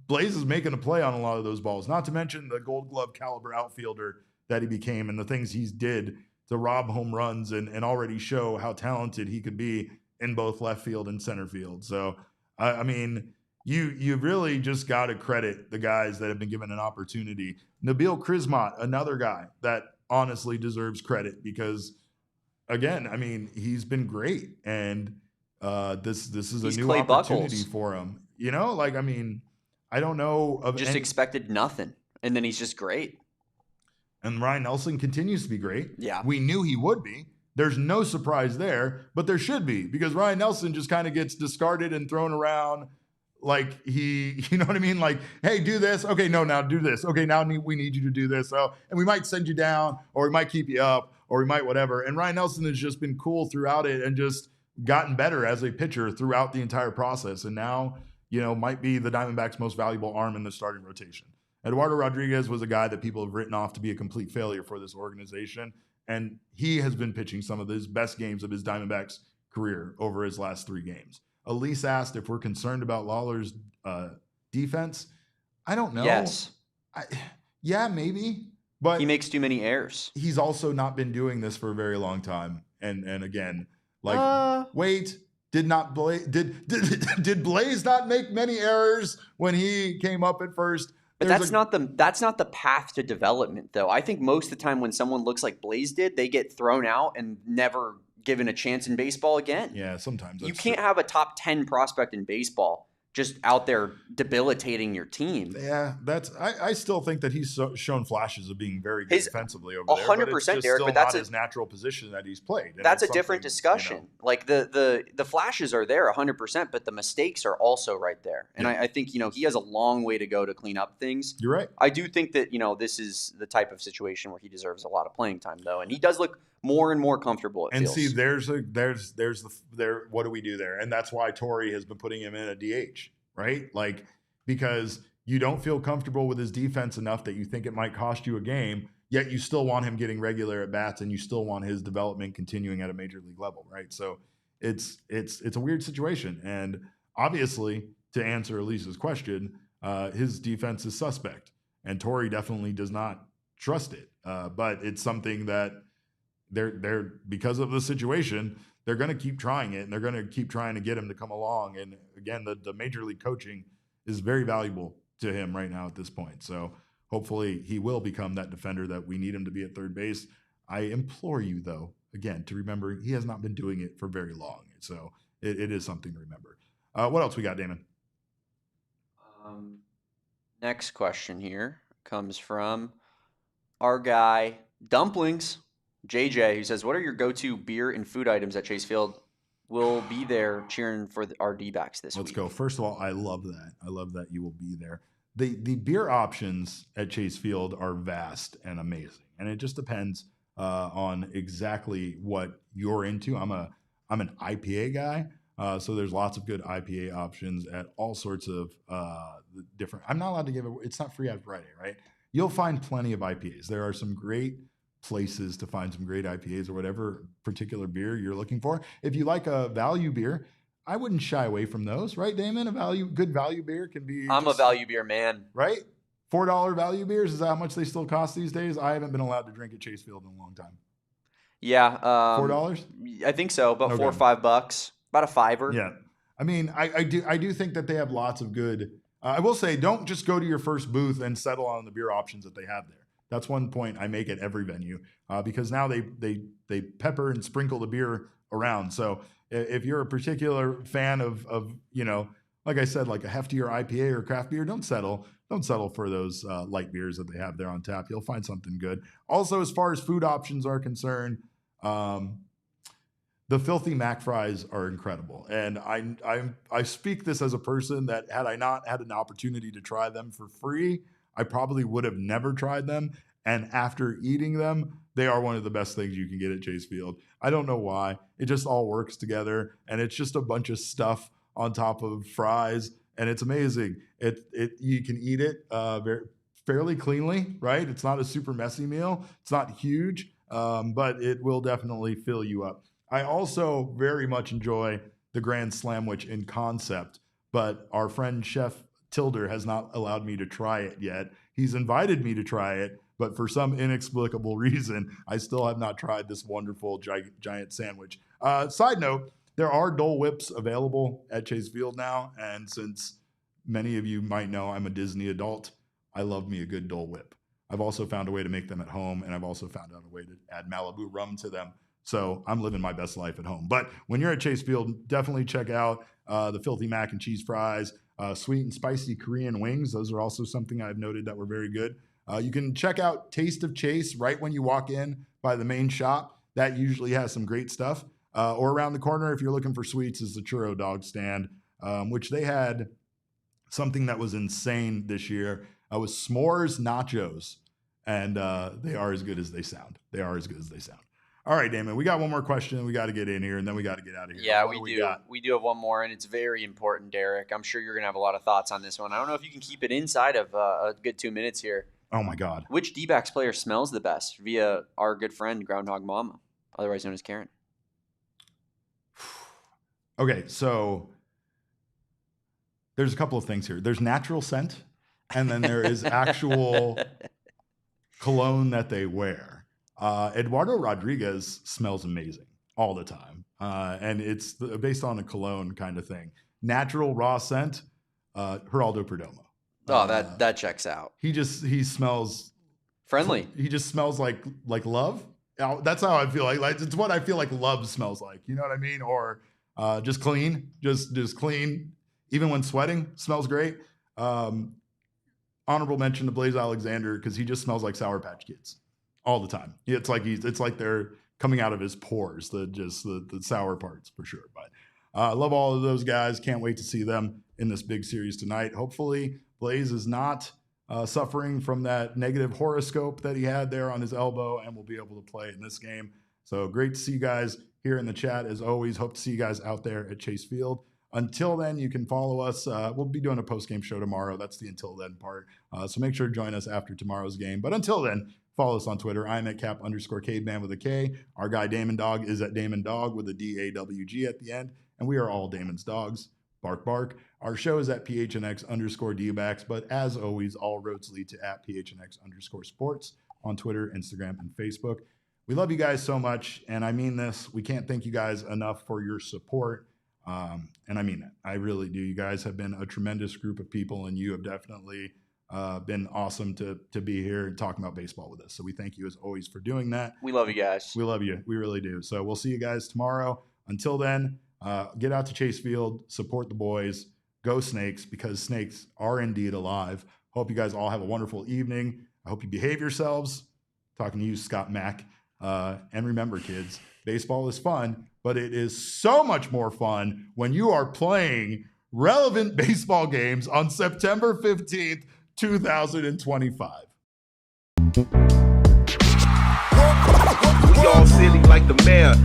Blaze is making a play on a lot of those balls, not to mention the Gold Glove caliber outfielder that he became and the things he's did to rob home runs and already show how talented he could be in both left field and center field. So, I mean, you really just got to credit the guys that have been given an opportunity. Nabil Krismat, another guy that honestly deserves credit because again, I mean, he's been great, and this is a new Clay opportunity Buchholz for him. I mean, I don't know. Expected nothing, and then he's just great. And Ryan Nelson continues to be great. Yeah. We knew he would be. There's no surprise there, but there should be because Ryan Nelson just kind of gets discarded and thrown around like you know what I mean? Like, hey, do this. Okay, no, now do this. Okay, now we need you to do this. So, and we might send you down or we might keep you up. Or we might whatever. And Ryan Nelson has just been cool throughout it and just gotten better as a pitcher throughout the entire process. And now, might be the Diamondbacks' most valuable arm in the starting rotation. Eduardo Rodriguez was a guy that people have written off to be a complete failure for this organization. And he has been pitching some of his best games of his Diamondbacks career over his last 3 games. Elise asked if we're concerned about Lawler's defense. I don't know. Yes. Yeah, maybe. But he makes too many errors. He's also not been doing this for a very long time. And again, wait, did Blaze not make many errors when he came up at first? But that's not the path to development, though. I think most of the time when someone looks like Blaze did, they get thrown out and never given a chance in baseball again. Yeah, sometimes you can't have a top 10 prospect in baseball just out there debilitating your team. Yeah, I still think that he's shown flashes of being very good defensively over there. 100%, Derek, but that's his natural position that he's played. And that's a different discussion. Like the flashes are there 100%, but the mistakes are also right there. And I think he has a long way to go to clean up things. You're right. I do think that this is the type of situation where he deserves a lot of playing time, though, and he does look more and more comfortable. See, there's what do we do there? And that's why Torrey has been putting him in a DH, right? Like, because you don't feel comfortable with his defense enough that you think it might cost you a game, yet you still want him getting regular at bats and you still want his development continuing at a major league level, right? So it's a weird situation. And obviously, to answer Elise's question, his defense is suspect, and Torrey definitely does not trust it. But it's something that they're because of the situation, they're going to keep trying it, and they're going to keep trying to get him to come along. And again, the major league coaching is very valuable to him right now at this point. So hopefully he will become that defender that we need him to be at third base. I implore you, though, again, to remember he has not been doing it for very long. So it is something to remember. What else we got, Damon? Next question here comes from our guy, Dumplings, JJ, who says, what are your go-to beer and food items at Chase Field? We'll be there cheering for our D-backs this week. Let's go. First of all, I love that. I love that you will be there. The beer options at Chase Field are vast and amazing. And it just depends on exactly what you're into. I'm an IPA guy. So there's lots of good IPA options at all sorts of different. I'm not allowed to give it. It's not free on Friday, right? You'll find plenty of IPAs. There are some great places to find some great IPAs or whatever particular beer you're looking for. If you like a value beer, I wouldn't shy away from those, right, Damon? Good value beer can be. I'm a value beer man, right? $4 value beers, is that how much they still cost these days? I haven't been allowed to drink at Chase Field in a long time. Yeah, $4? I think so, about $4 or $5, about a $5. Yeah, I mean, I do think that they have lots of good. I will say, don't just go to your first booth and settle on the beer options that they have there. That's one point I make at every venue because now they pepper and sprinkle the beer around. So if you're a particular fan of like I said, like a heftier IPA or craft beer, don't settle for those light beers that they have there on tap. You'll find something good. Also, as far as food options are concerned, the Filthy Mac fries are incredible. And I speak this as a person that had I not had an opportunity to try them for free, I probably would have never tried them. And after eating them, they are one of the best things you can get at Chase Field. I don't know why. It just all works together. And it's just a bunch of stuff on top of fries. And it's amazing. You can eat it fairly cleanly, right? It's not a super messy meal. It's not huge, but it will definitely fill you up. I also very much enjoy the Grand Slamwich in concept, but our friend Chef Tilder has not allowed me to try it yet. He's invited me to try it, but for some inexplicable reason, I still have not tried this wonderful giant sandwich. Side note, there are Dole Whips available at Chase Field now, and since many of you might know I'm a Disney adult, I love me a good Dole Whip. I've also found a way to make them at home, and I've also found out a way to add Malibu rum to them. So I'm living my best life at home. But when you're at Chase Field, definitely check out the Filthy Mac and Cheese fries, sweet and spicy Korean wings. Those are also something I've noted that were very good. You can check out Taste of Chase right when you walk in by the main shop. That usually has some great stuff. Or around the corner, if you're looking for sweets, is the Churro Dog stand, which they had something that was insane this year. It was s'mores nachos, and they are as good as they sound. All right, Damon, we got one more question we got to get in here, and then we got to get out of here. Yeah, we do. We do have one more, and it's very important, Derek. I'm sure you're going to have a lot of thoughts on this one. I don't know if you can keep it inside of a good 2 minutes here. Oh, my God. Which D-backs player smells the best via our good friend, Groundhog Mama, otherwise known as Karen? Okay, so there's a couple of things here. There's natural scent, and then there is actual cologne that they wear. Eduardo Rodriguez smells amazing all the time. And it's based on a cologne kind of thing. Natural raw scent, Geraldo Perdomo. Oh, that checks out. He smells friendly. He just smells like love. That's how I feel like it's what I feel like love smells like. You know what I mean? Or just clean, just clean. Even when sweating, smells great. Honorable mention to Blaze Alexander because he just smells like Sour Patch Kids. All the time. It's like they're coming out of his pores, the sour parts for sure. But I love all of those guys. Can't wait to see them in this big series tonight. Hopefully Blaze is not suffering from that negative horoscope that he had there on his elbow and will be able to play in this game. So great to see you guys here in the chat as always. Hope to see you guys out there at Chase Field. Until then, you can follow us. We'll be doing a post-game show tomorrow. That's the until then part. So make sure to join us after tomorrow's game. But until then, follow us on Twitter. I'm at @cap_caveman with a K. Our guy Damon Dog is at Damon Dog with a DAWG at the end. And we are all Damon's dogs. Bark, bark. Our show is at PHNX_DBacks. But as always, all roads lead to @PHNX_sports on Twitter, Instagram, and Facebook. We love you guys so much. And I mean this. We can't thank you guys enough for your support. And I mean it. I really do. You guys have been a tremendous group of people, and you have definitely Been awesome to be here and talking about baseball with us. So we thank you as always for doing that. We love you guys. We love you. We really do. So we'll see you guys tomorrow. Until then, get out to Chase Field, support the boys, go Snakes, because Snakes are indeed alive. Hope you guys all have a wonderful evening. I hope you behave yourselves. Talking to you, Scott Mack. And remember, kids, baseball is fun, but it is so much more fun when you are playing relevant baseball games on September 15th, 2025. We all silly like the mayor.